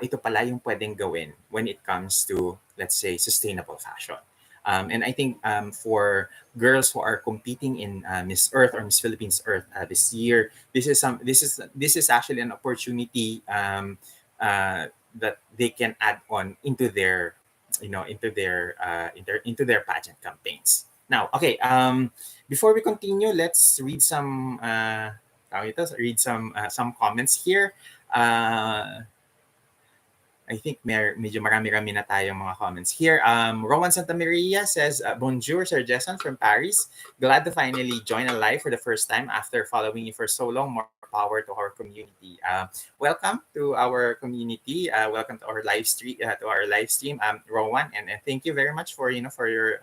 ito pala yung pwedeng gawin when it comes to, let's say, sustainable fashion. And I think for girls who are competing in Miss Earth or Miss Philippines Earth this year, this is actually an opportunity that they can add on into their into their pageant campaigns. Now, okay, before we continue, let's read some some comments here. I think medyo marami-rami na tayong mga comments here. Rowan Santa Maria says, Bonjour, Sir Jason from Paris. Glad to finally join a live for the first time after following you for so long. More power to our community. Welcome to our community. Welcome to our live stream. Rowan, and thank you very much for your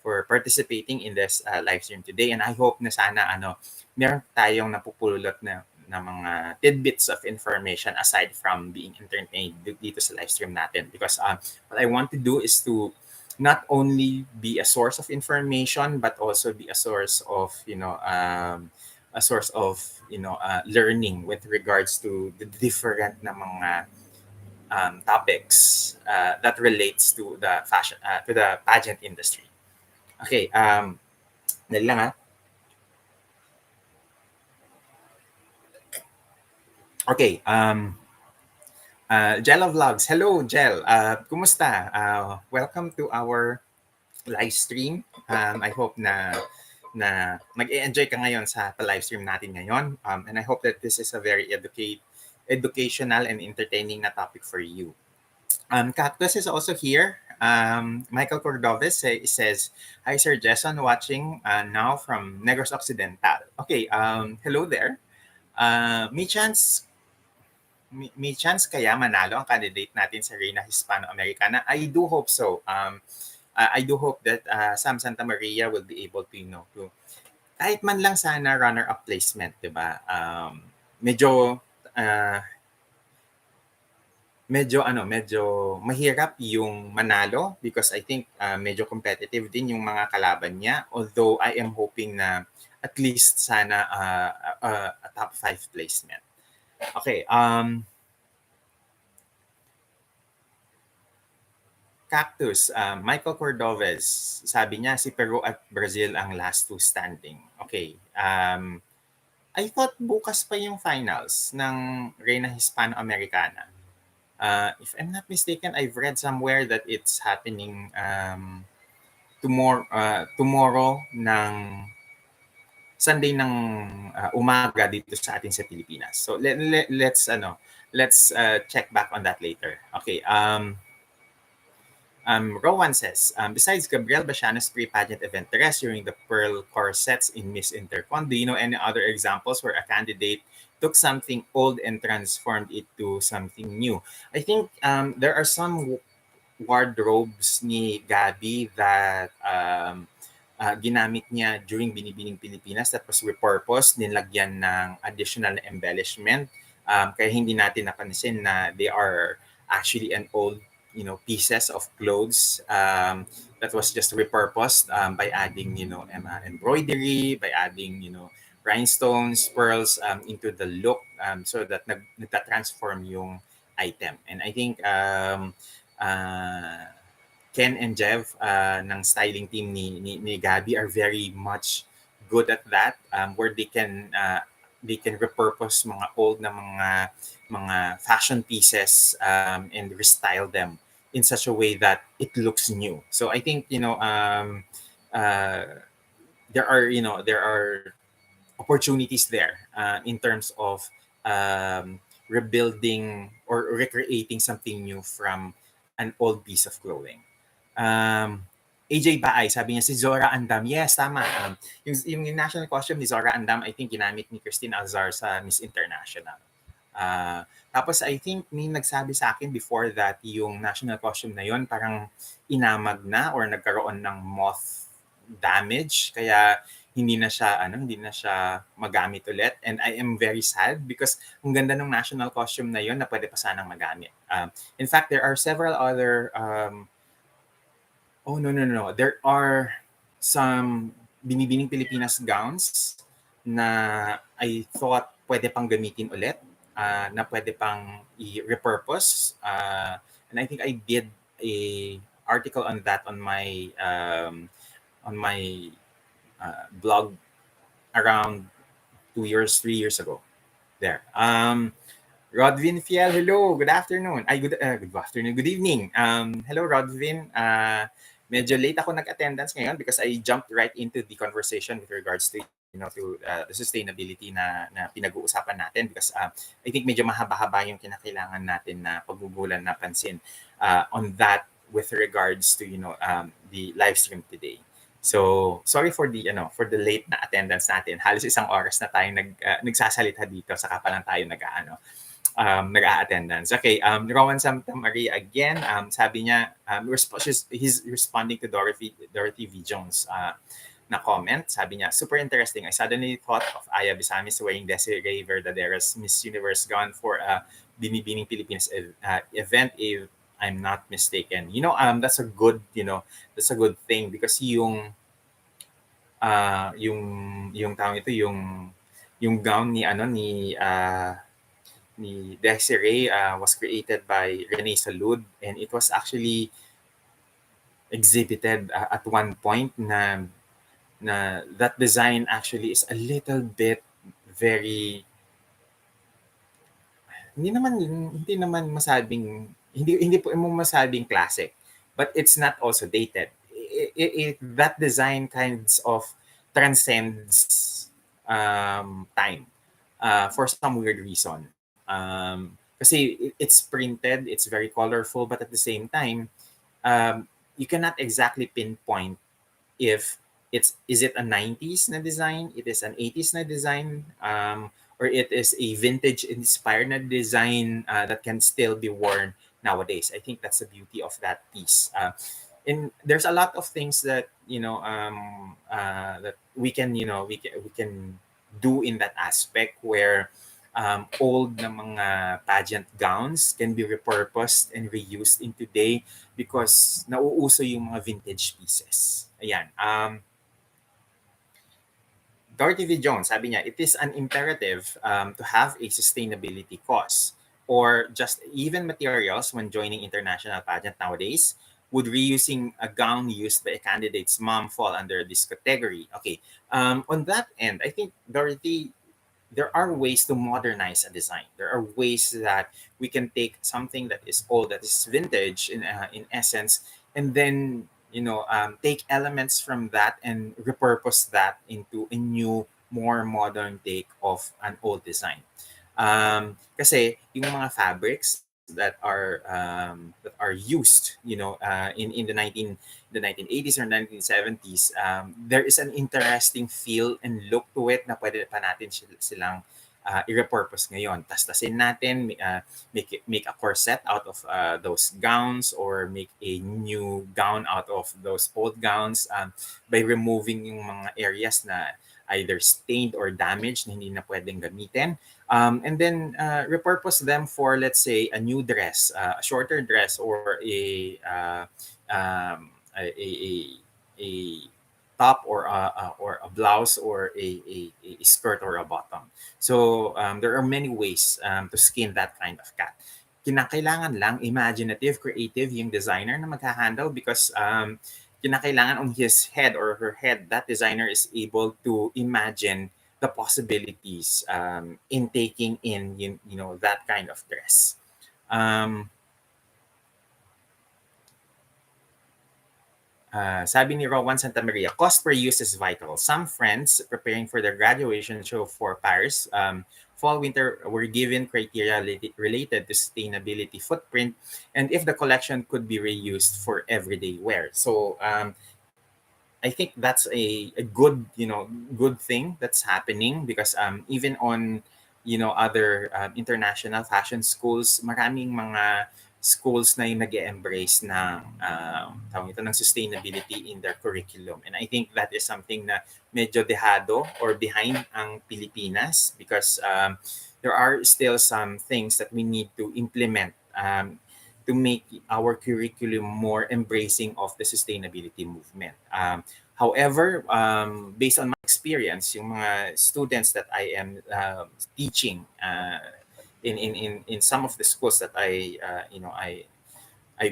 for participating in this live stream today. And I hope na sana meron tayong napupulot na mga tidbits of information aside from being entertained dito sa live stream natin, because what I want to do is to not only be a source of information but also be a source of learning with regards to the different na mga topics that relates to the fashion to the pageant industry. Okay, dali lang. Okay, Jella Vlogs. Hello, Jel. Kumusta? Welcome to our live stream. I hope na mag-enjoy ka ngayon sa live stream natin ngayon. And I hope that this is a very educational and entertaining na topic for you. Cactus is also here. Michael Cordoves says, "Hi, Sir Jason, watching now from Negros Occidental." Okay, hello there. May chance kaya manalo ang candidate natin sa Reina Hispano-Americana? I do hope so. I do hope that Sam Santa Maria will be able to, kahit man lang sana runner-up placement, di ba? Medyo, uh, medyo mahirap yung manalo because I think medyo competitive din yung mga kalaban niya. Although I am hoping na at least sana a top 5 placement. Okay, Cactus, Michael Cordoves, sabi niya si Peru at Brazil ang last two standing. Okay. I thought bukas pa yung finals ng Reina Hispano-Americana. If I'm not mistaken, I've read somewhere that it's happening tomorrow ng Sunday ng umaga dito sa atin sa Pilipinas. So let's check back on that later. Okay. Rowan says, besides Gabriel Basiano's pre-pageant event dress during the pearl corsets in Miss Intercon, do you know any other examples where a candidate took something old and transformed it to something new? I think there are some wardrobes ni Gabi that ginamit niya during Binibining Pilipinas that was repurposed, nilagyan ng additional embellishment. Kaya hindi natin napansin na they are actually an old pieces of clothes that was just repurposed by adding embroidery, by adding rhinestones, pearls into the look so that nagta-transform yung item. And I think Ken and Jev ng styling team ni Gabby are very much good at that where they can repurpose mga old na mga fashion pieces and restyle them in such a way that it looks new. So I think there are opportunities there in terms of rebuilding or recreating something new from an old piece of clothing. AJ Baay, sabi niya si Zora Andam. Yes, tama. Yung national costume ni Zora Andam, I think ginamit ni Christine Alzar sa Miss International. Tapos I think may nagsabi sa akin before that yung national costume na yon parang inamag na or nagkaroon ng moth damage kaya hindi na siya magamit ulit, and I am very sad because ang ganda ng national costume na yon na pwede pa sanang magamit. In fact, there are several other no. There are some Binibining Pilipinas gowns na I thought pwede pang gamitin ulit, na pwede pang i-repurpose. And I think I did a article on that on my blog around 3 years ago. There. Rodvin Fiel, hello. Good afternoon. Good afternoon. Good evening. Hello, Rodvin. Medyo late ako nag-attendance ngayon because I jumped right into the conversation with regards to the sustainability na pinag-uusapan natin because I think medyo mahaba-haba yung kinakailangan natin na paggugulan na pansin on that with regards to the live stream today. So sorry for the late na attendance natin. Halos isang oras na tayo nagsasalita dito saka pa lang tayo nag-a-attendance. Okay, Rowan Santa Maria again, sabi niya, he's responding to Dorothy V. Jones na comment. Sabi niya, super interesting. I suddenly thought of Aya Bisamis wearing Desiree Verdadero's Miss Universe gown for a Binibining Pilipinas event, if I'm not mistaken. That's a good thing because yung tawag ito, yung gown ni Desiree was created by Renee Salud, and it was actually exhibited at one point na that design actually is a little bit very hindi naman masabing hindi po mo masabing classic, but it's not also dated. That design kinds of transcends time for some weird reason. Kasi it's printed, it's very colorful, but at the same time, you cannot exactly pinpoint if is it a 90s na design, it is an 80s na design, or it is a vintage inspired na design that can still be worn nowadays. I think that's the beauty of that piece. And there's a lot of things that that we can do in that aspect where old na mga pageant gowns can be repurposed and reused in today because nauuso yung mga vintage pieces. Ayan. Dorothy V. Jones, sabi niya, it is an imperative to have a sustainability cause or just even materials when joining international pageant nowadays. Would reusing a gown used by a candidate's mom fall under this category? Okay. On that end, I think, Dorothy, there are ways to modernize a design. There are ways that we can take something that is old, that is vintage in essence, and then take elements from that and repurpose that into a new, more modern take of an old design. Kasi yung mga fabrics that are used, in the 1980s or 1970s, there is an interesting feel and look to it na pwede pa natin silang i-repurpose ngayon. Tastasin natin, make a corset out of those gowns or make a new gown out of those old gowns by removing yung mga areas na either stained or damaged na hindi na pwedeng gamitin. And then repurpose them for, let's say, a new dress, a shorter dress, or a top or a blouse or a skirt or a bottom. So there are many ways to skin that kind of cat. Kinakailangan lang imaginative, creative yung designer na magha-handle because kinakailangan on his head or her head, that designer is able to imagine the possibilities in taking in that kind of dress. Sabi ni Rowan Santa Maria, cost per use is vital. Some friends preparing for their graduation show for Paris fall winter were given criteria related to sustainability footprint and if the collection could be reused for everyday wear. So I think that's a good good thing that's happening because even on other international fashion schools, maraming mga schools na yung nag-embrace ng tawag ito ng sustainability in their curriculum, and I think that is something na medyo dehado or behind ang Pilipinas because there are still some things that we need to implement to make our curriculum more embracing of the sustainability movement. However, based on my experience, yung mga students that I am teaching in some of the schools that I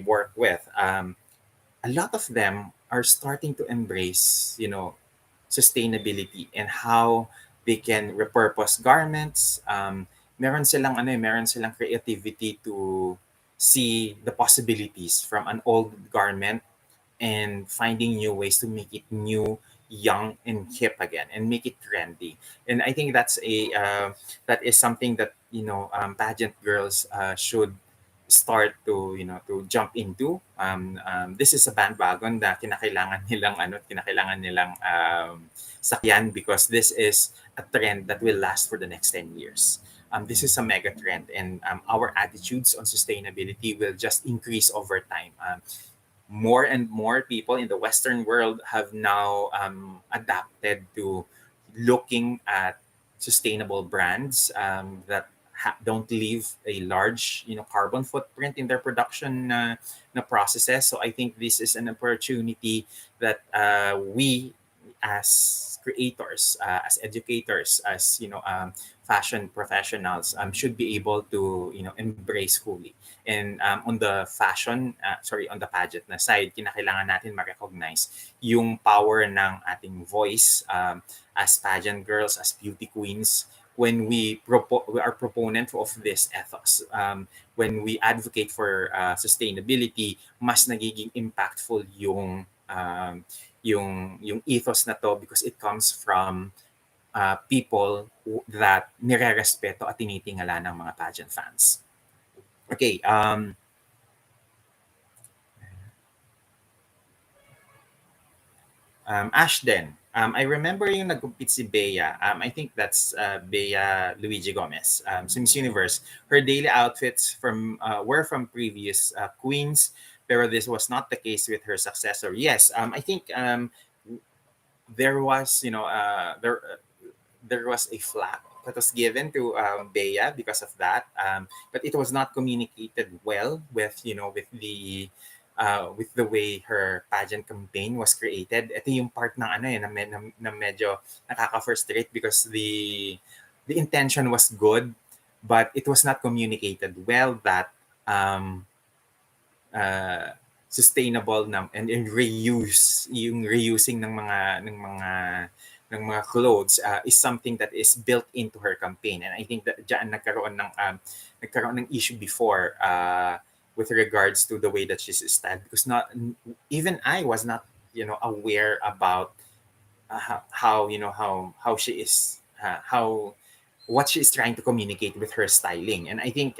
work with, a lot of them are starting to embrace sustainability and how they can repurpose garments. Meron silang creativity to see the possibilities from an old garment and finding new ways to make it new, young, and hip again, and make it trendy. And I think that is something that pageant girls should start to jump into. This is a bandwagon na kinakailangan nilang sakyan because this is a trend that will last for the next 10 years. This is a mega trend, and our attitudes on sustainability will just increase over time. More and more people in the Western world have now adapted to looking at sustainable brands that don't leave a large carbon footprint in their production processes. So I think this is an opportunity that we as creators, as educators, as fashion professionals should be able to embrace fully. And on the on the pageant na side, kinakailangan natin ma-recognize yung power ng ating voice as pageant girls, as beauty queens. when we are proponent of this ethos. When we advocate for sustainability, mas nagiging impactful yung ethos na to because it comes from people that nire-respeto at tinitingala ng mga pageant fans. Okay, Ashden. I remember yung nag-compete si Bea. I think that's Bea Luigi Gomez. So Miss Universe. Her daily outfits were from previous queens, pero this was not the case with her successor. Yes, I think there was, there was a flack that was given to Bea because of that, but it was not communicated well with with the way her pageant campaign was created. Ito yung part ng ano na medyo nakaka-frustrate because the intention was good, but it was not communicated well that um, sustainable na and reusing ng mga clothes is something that is built into her campaign, and I think that diyan nagkaroon ng issue before with regards to the way that she's styled, because not even I was not aware about how how she is how what she is trying to communicate with her styling. And I think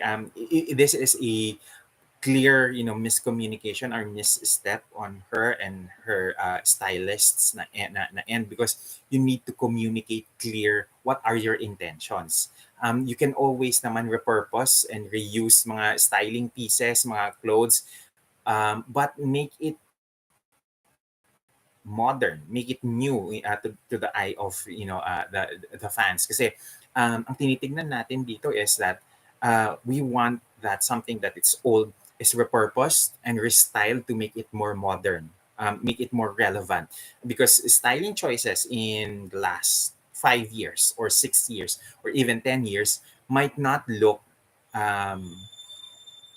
this is a clear miscommunication or misstep on her and her stylists na end, because you need to communicate clear what are your intentions. You can always naman repurpose and reuse mga styling pieces, mga clothes, but make it modern, make it new to the eye of the fans. Kasi ang tinitignan natin dito is that we want that something that it's old is repurposed and restyled to make it more modern, make it more relevant. Because styling choices in the last 5 years or 6 years or even 10 years might not look um,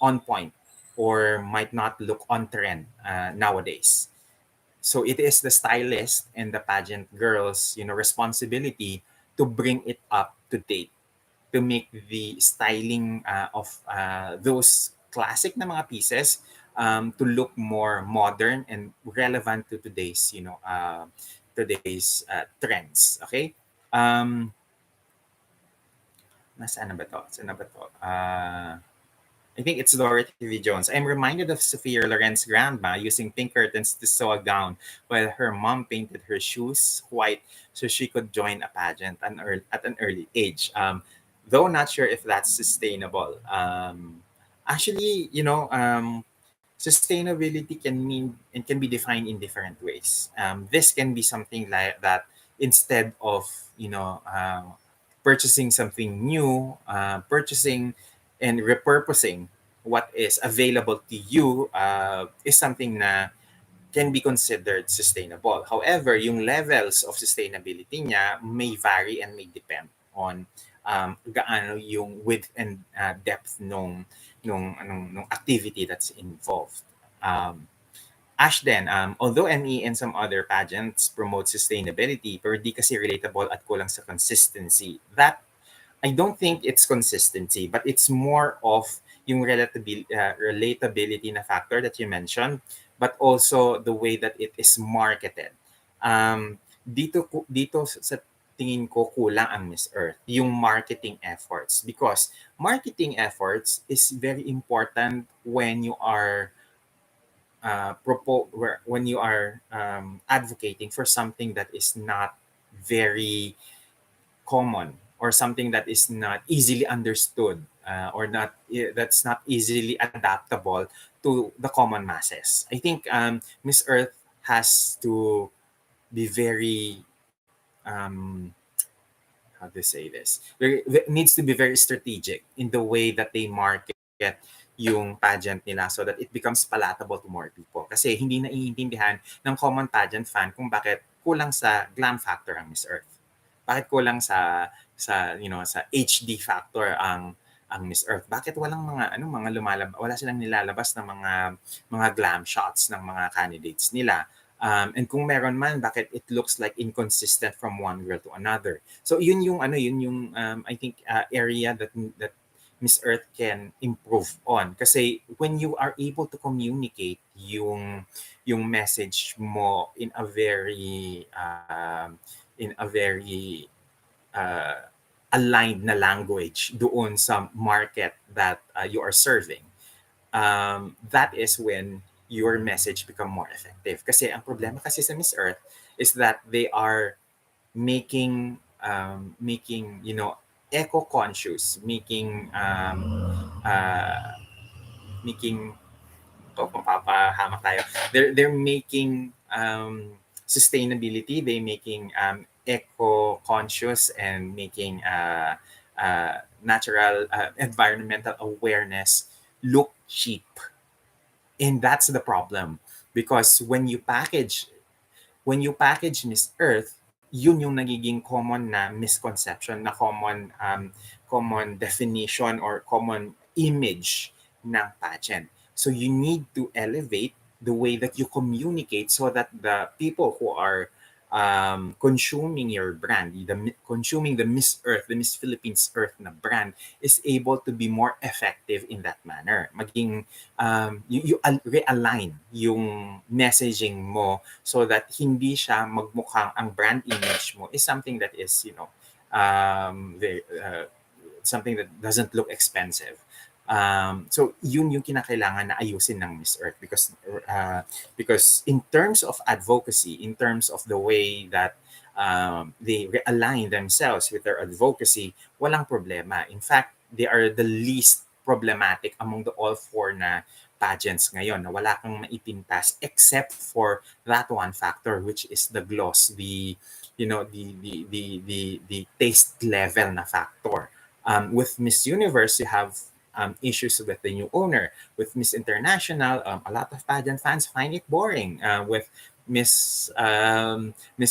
on point or might not look on trend nowadays. So it is the stylist and the pageant girls responsibility to bring it up to date, to make the styling of those classic na mga pieces to look more modern and relevant to today's trends. um Nasaan na ba to? Saan na ba to? I think it's Dorothy V. Jones. I'm reminded of Sophia Loren's grandma using pink curtains to sew a gown while her mom painted her shoes white so she could join a pageant at an early age. Though not sure if that's sustainable. Actually, sustainability can be defined in different ways. This can be something like that. Instead of purchasing something new, purchasing and repurposing what is available to you is something na can be considered sustainable. However, yung levels of sustainability niya may vary and may depend on gaano yung width and depth nung activity that's involved. Ashden, although ME and some other pageants promote sustainability, pero di kasi relatable at kulang sa consistency. That I don't think it's consistency, but it's more of yung relatability na factor that you mentioned, but also the way that it is marketed. Dito sa tingin ko kulang ang Miss Earth, yung marketing efforts, because marketing efforts is very important when you are when you are advocating for something that is not very common, or something that is not easily understood, or that's not easily adaptable to the common masses. I think Miss Earth has to be very how to say this, needs to be very strategic in the way that they market yung pageant nila so that it becomes palatable to more people. Kasi hindi naiintindihan ng common pageant fan kung bakit kulang sa glam factor ang Miss Earth. Bakit kulang sa HD factor ang Miss Earth? Bakit walang wala silang nilalabas ng mga glam shots ng mga candidates nila? And kung meron man, bakit it looks like inconsistent from one girl to another. So yun yung I think area that Miss Earth can improve on. Kasi when you are able to communicate yung message mo in a very uh, aligned na language doon sa market that you are serving, that is when your message become more effective. Kasi ang problema kasi sa Miss Earth is that they are making eco conscious, making papahamak tayo. They're making sustainability, they making eco conscious and making natural environmental awareness look cheap. And that's the problem, because when you package Miss Earth, yun yung nagiging common na misconception, na common definition or common image ng pageant. So you need to elevate the way that you communicate so that the people who are consuming your brand, consuming the Miss Earth, the Miss Philippines Earth na brand, is able to be more effective in that manner. Maging you realign yung messaging mo so that hindi siya magmukhang ang brand image mo is something that is something that doesn't look expensive. So yun yung kinakailangan na ayusin ng Miss Earth, because in terms of advocacy, in terms of the way that they realign themselves with their advocacy, walang problema. In fact, they are the least problematic among the all four na pageants ngayon, na wala kang maipintas except for that one factor, which is the gloss, the taste level na factor. With Miss Universe, you have issues with the new owner. With Miss International, a lot of pageant fans find it boring. With Miss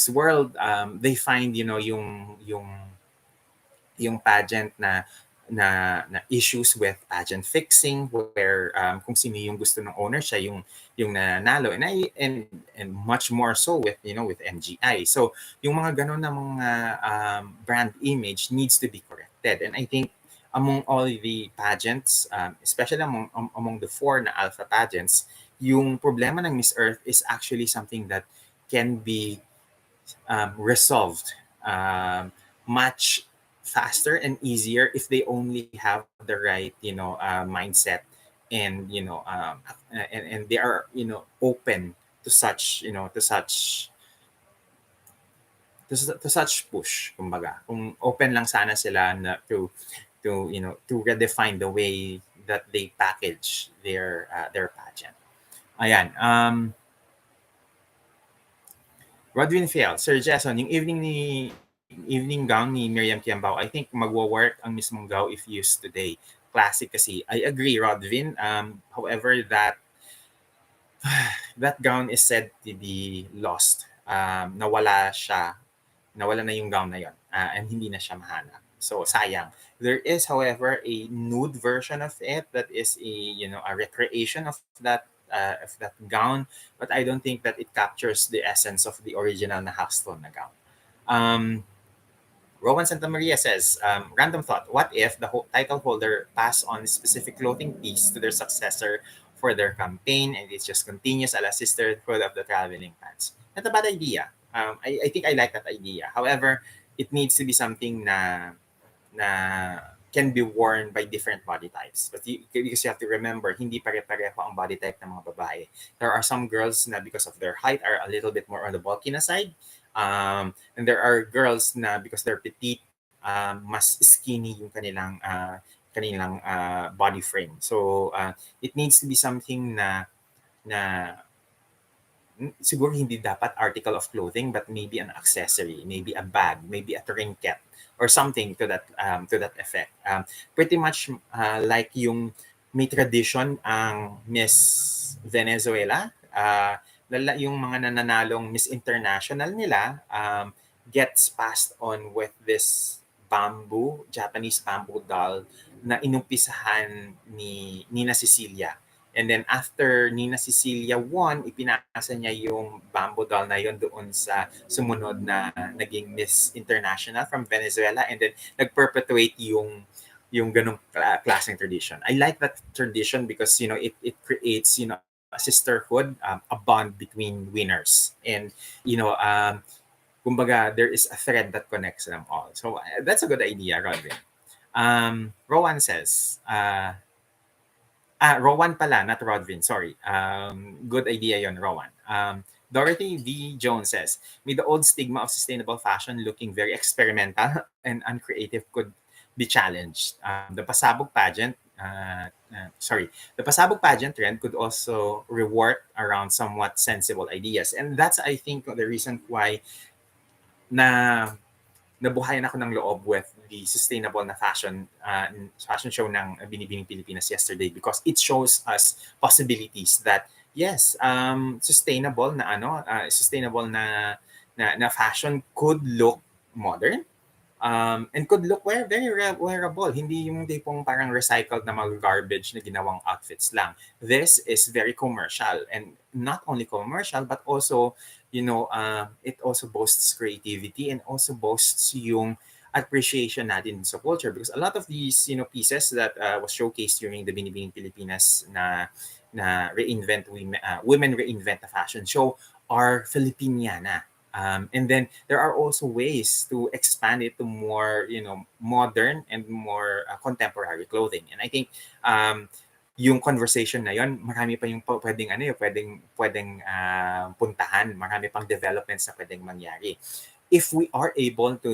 World, they find yung pageant na issues with pageant fixing, where kung sino yung gusto ng owner, siya yung nanalo, and much more so with NGI. So yung mga ganon na mga brand image needs to be corrected. And I think among all the pageants, especially among the four na alpha pageants, yung problema ng Miss Earth is actually something that can be resolved much faster and easier if they only have the right mindset, and and they are open to such to such push. Kumbaga, kung open lang sana sila na to redefine the way that they package their pageant. Ayan. Rodwin Fiel, Sir Jason, yung evening gown ni Miriam Kiambao, I think magwo-work ang mismong gown if used today. Classic kasi. I agree, Rodwin. However, that gown is said to be lost. Nawala na yung gown na yon, and hindi na siya mahanap. So sayang. There is, however, a nude version of it that is a recreation of that gown, but I don't think that it captures the essence of the original na half-stone na gown. Rowan Santa Maria says, random thought, what if the title holder pass on a specific clothing piece to their successor for their campaign, and it just continues a la sisterhood of the traveling pants? Not a bad idea. I think I like that idea. However, it needs to be something na can be worn by different body types. But because you have to remember, hindi pare-pareho ang body type ng mga babae. There are some girls na because of their height are a little bit more on the bulky na side. And there are girls na because they're petite, mas skinny yung kanilang body frame. So it needs to be something na siguro hindi dapat article of clothing, but maybe an accessory, maybe a bag, maybe a trinket, or something to that effect. Pretty much like yung may tradition ang Miss Venezuela, yung mga nananalong Miss International nila gets passed on with this Japanese bamboo doll na inumpisahan ni Nina Cecilia. And then after Nina Cecilia won, ipinasa niya yung bamboo doll na yon doon sa sumunod na naging Miss International from Venezuela, and then nag-perpetuate yung ganong klaseng tradition. I like that tradition because it creates a sisterhood, a bond between winners, and kumbaga there is a thread that connects them all. So that's a good idea, Rodvin. Rowan says, Rowan pala, not Rodvin. Sorry. Good idea yon, Rowan. Dorothy V. Jones says, may the old stigma of sustainable fashion looking very experimental and uncreative could be challenged. The pasabog pageant trend could also reward around somewhat sensible ideas. And that's, I think, the reason why na nabuhayan ako ng loob with the sustainable na fashion show ng Binibining Pilipinas yesterday, because it shows us possibilities that yes, sustainable na fashion could look modern, and could look very wearable. Hindi yung tipong parang recycled na mga garbage na ginawang outfits lang. This is very commercial, and not only commercial but also it also boasts creativity and also boasts yung appreciation natin sa culture, because a lot of these pieces that was showcased during the Binibining Pilipinas na women reinvent the fashion show are Filipiniana. And then there are also ways to expand it to more, modern and more contemporary clothing. And I think yung conversation na yon, marami pa yung pwedeng puntahan, marami pang developments na pwedeng mangyari. If we are able to,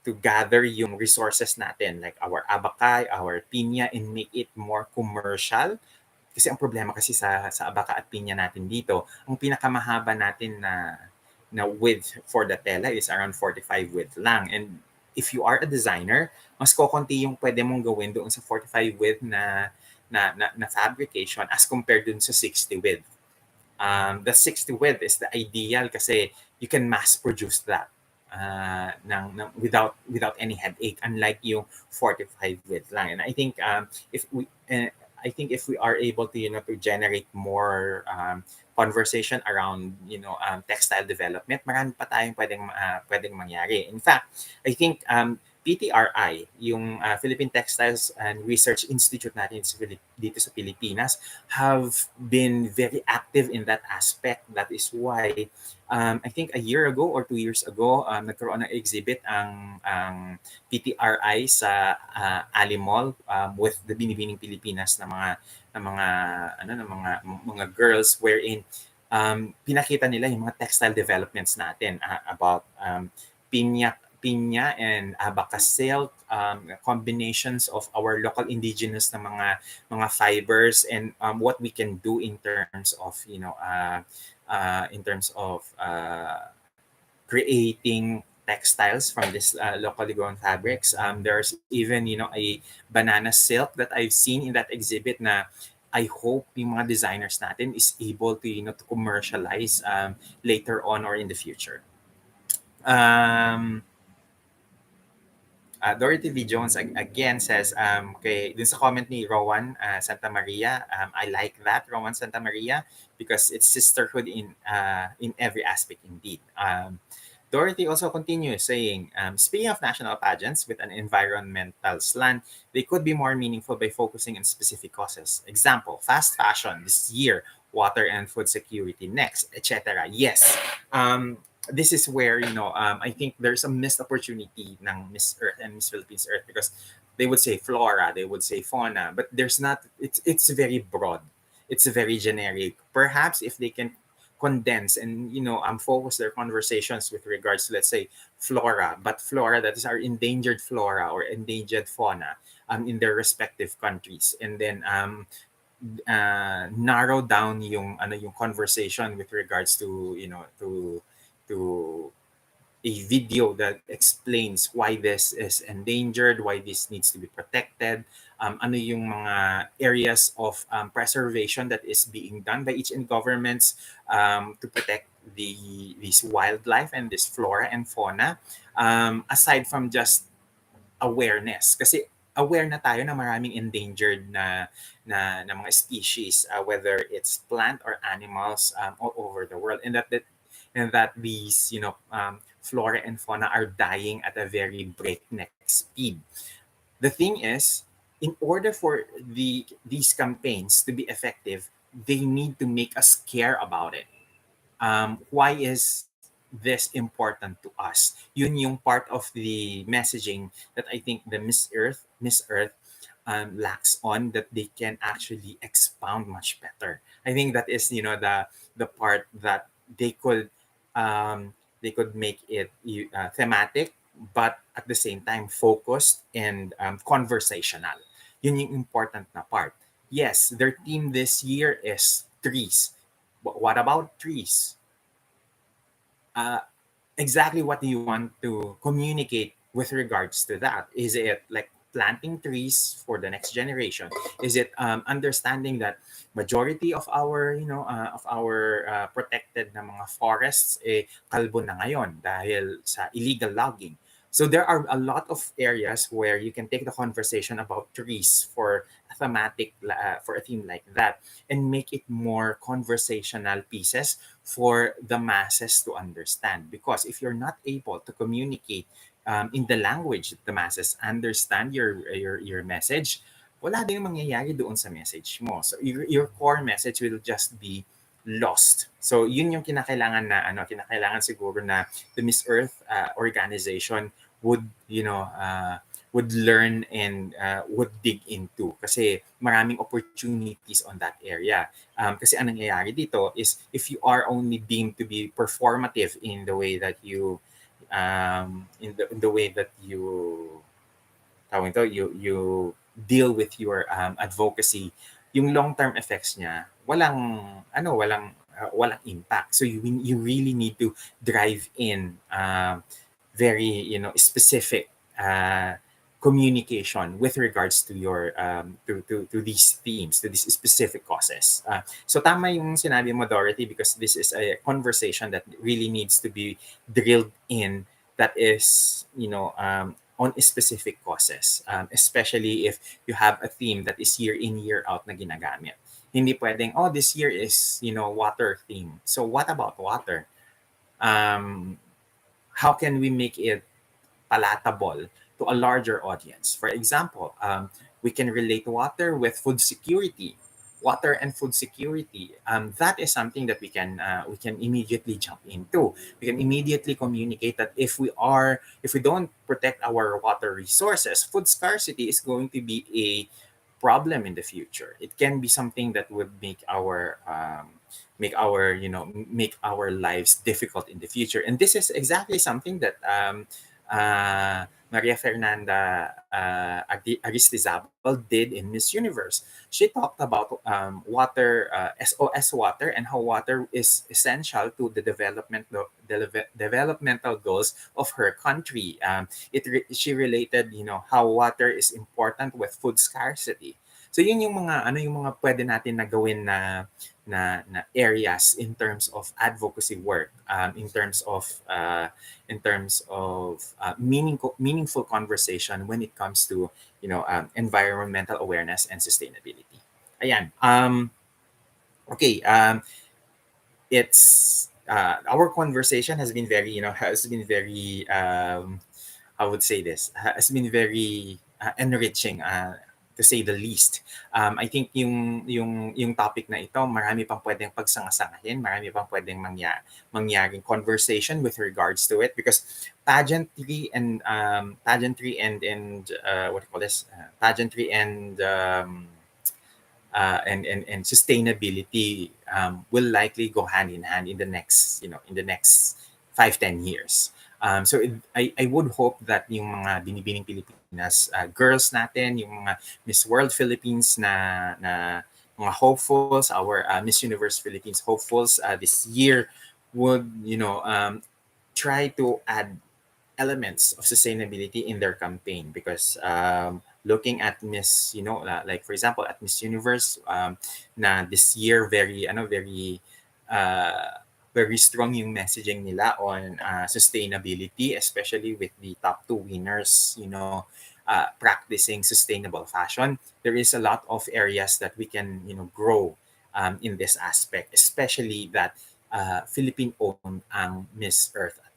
to gather yung resources natin, like our abacay, our pinya, and make it more commercial. Kasi ang problema kasi sa abaka at pinya natin dito, ang pinakamahaba natin na width for the tela is around 45 width lang. And if you are a designer, mas kokonti yung pwede mong gawin doon sa 45 width na fabrication as compared dun sa 60 width. The 60 width is the ideal kasi you can mass produce that without any headache, unlike yung 45 width lang. And I think if we are able to to generate more conversation around textile development, marami pa tayong pwedeng mangyari. In fact, I think PTRI, yung Philippine Textiles and Research Institute natin dito sa Pilipinas, have been very active in that aspect. That is why I think a year ago or 2 years ago, nagkaroon ng exhibit ang PTRI sa Ali Mall with the Binibining Pilipinas na mga girls, wherein pinakita nila yung mga textile developments natin about pinya and abaca silk, combinations of our local indigenous na mga fibers, and what we can do in terms of creating textiles from this locally grown fabrics. There's even a banana silk that I've seen in that exhibit na I hope yung mga designers natin is able to to commercialize later on or in the future. Dorothy V. Jones again says, dun sa comment ni Rowan Santa Maria, I like that, Rowan Santa Maria, because it's sisterhood in every aspect indeed. Dorothy also continues saying, speaking of national pageants with an environmental slant, they could be more meaningful by focusing on specific causes. Example, fast fashion this year, water and food security next, etc. Yes. This is where I think there's a missed opportunity ng Miss Earth and Miss Philippines Earth, because they would say flora, they would say fauna, but there's not. It's very broad. It's very generic. Perhaps if they can condense and focus their conversations with regards to, let's say, flora, but flora that is our endangered flora or endangered fauna in their respective countries, and then narrow down yung conversation with regards to to a video that explains why this is endangered, why this needs to be protected, ano yung mga areas of preservation that is being done by each and governments to protect this wildlife and this flora and fauna, aside from just awareness. Kasi aware na tayo na maraming endangered na mga species, whether it's plant or animals, all over the world, and that these, flora and fauna are dying at a very breakneck speed. The thing is, in order for these campaigns to be effective, they need to make us care about it. Why is this important to us? Yun yung part of the messaging that I think the Miss Earth lacks on, that they can actually expound much better. I think that is, the part that they could make it thematic, but at the same time focused and conversational. Yun yung important na part. Yes, their theme this year is trees. But what about trees? uh, exactly what do you want to communicate with regards to that? Is it like planting trees for the next generation? Is it understanding that majority of our protected na mga forests kalbo na ngayon dahil sa illegal logging? So there are a lot of areas where you can take the conversation about trees for for a theme like that, and make it more conversational pieces for the masses to understand. Because if you're not able to communicate in the language that the masses understand your message, wala din mangyayari doon sa message mo. So your core message will just be lost. So yun yung kinakailangan siguro na the Miss Earth organization would learn and would dig into, kasi maraming opportunities on that area. Kasi anong nangyayari dito is, if you are only deemed to be performative in the way that you in the way that you deal with your advocacy, yung long-term effects niya walang impact. So you really need to drive in very specific communication with regards to your to these themes, to these specific causes. So tama yung sinabi mo, Dorothy, because this is a conversation that really needs to be drilled in, that is on specific causes, especially if you have a theme that is year in year out na ginagamit. Hindi pwedeng, oh, this year is water theme, so what about water? How can we make it palatable to a larger audience? For example, we can relate water with food security. Water and food security. That is something that we can immediately jump into. We can immediately communicate that if we don't protect our water resources, food scarcity is going to be a problem in the future. It can be something that would make our lives difficult in the future. And this is exactly something that Maria Fernanda Aristizabal did in Miss Universe. She talked about water, SOS water, and how water is essential to the developmental goals of her country. She related, how water is important with food scarcity. So yun yung mga pwede natin na gawin na areas in terms of advocacy work, in terms of meaningful conversation when it comes to environmental awareness and sustainability. Ayan. Okay. It's our conversation has been very I would say this, has been very enriching, to say the least. I think yung topic na ito, marami pang pwedeng pagsangasangahin, marami pang pwedeng mangyaring conversation with regards to it, because pageantry and what do you call this? Pageantry and sustainability will likely go hand in hand in the next 5-10 years. So I would hope that yung mga binibining Pilipinas girls natin, yung mga Miss World Philippines na mga hopefuls, our Miss Universe Philippines hopefuls this year would try to add elements of sustainability in their campaign, because looking at Miss, like for example at Miss Universe, na this year very very strong yung messaging nila on sustainability, especially with the top two winners, practicing sustainable fashion. There is a lot of areas that we can, grow in this aspect, especially that Philippine owned ang Miss Earth at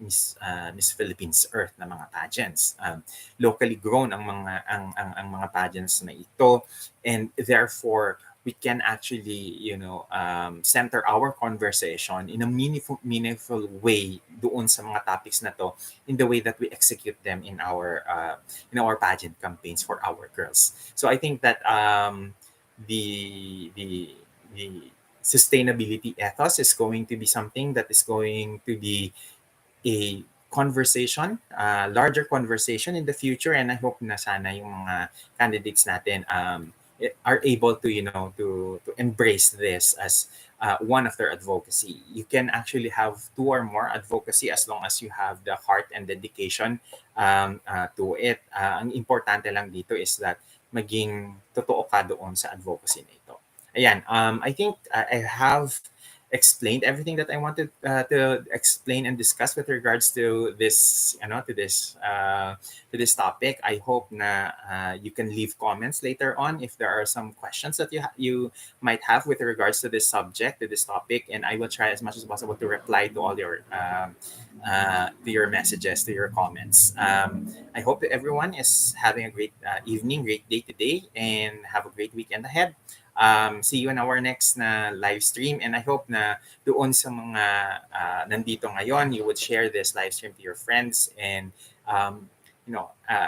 Miss Philippines Earth na mga pageants. Locally grown ang mga pageants na ito, and therefore we can actually center our conversation in a meaningful way doon sa mga topics na to, in the way that we execute them in our pageant campaigns for our girls. So I think that the sustainability ethos is going to be something that is going to be a conversation, larger conversation in the future, and I hope na sana yung mga candidates natin are able to to embrace this as one of their advocacy. You can actually have two or more advocacy as long as you have the heart and dedication to it. Ang importante lang dito is that maging totoo ka doon sa advocacy nito. Ayan, I think I have explained everything that I wanted to explain and discuss with regards to this, to this topic. I hope na you can leave comments later on if there are some questions that you might have with regards to this subject, to this topic, and I will try as much as possible to reply to all your messages, to your comments. I hope that everyone is having a great evening, great day today, and have a great weekend ahead. See you in our next na live stream, and I hope na doon sa mga nandito ngayon, you would share this live stream to your friends, and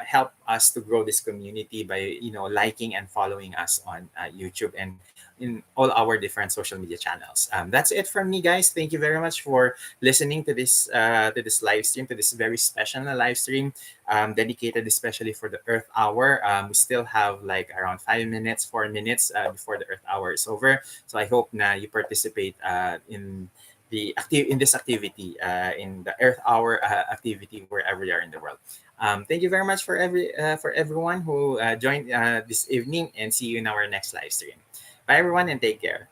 help us to grow this community by liking and following us on YouTube and in all our different social media channels. That's it from me, guys. Thank you very much for listening to this live stream, to this very special live stream dedicated especially for the Earth Hour. We still have like around 4 minutes before the Earth Hour is over. So I hope na you participate in this activity, in the Earth Hour activity wherever you are in the world. Thank you very much for everyone who joined this evening, and see you in our next live stream. Bye everyone, and take care.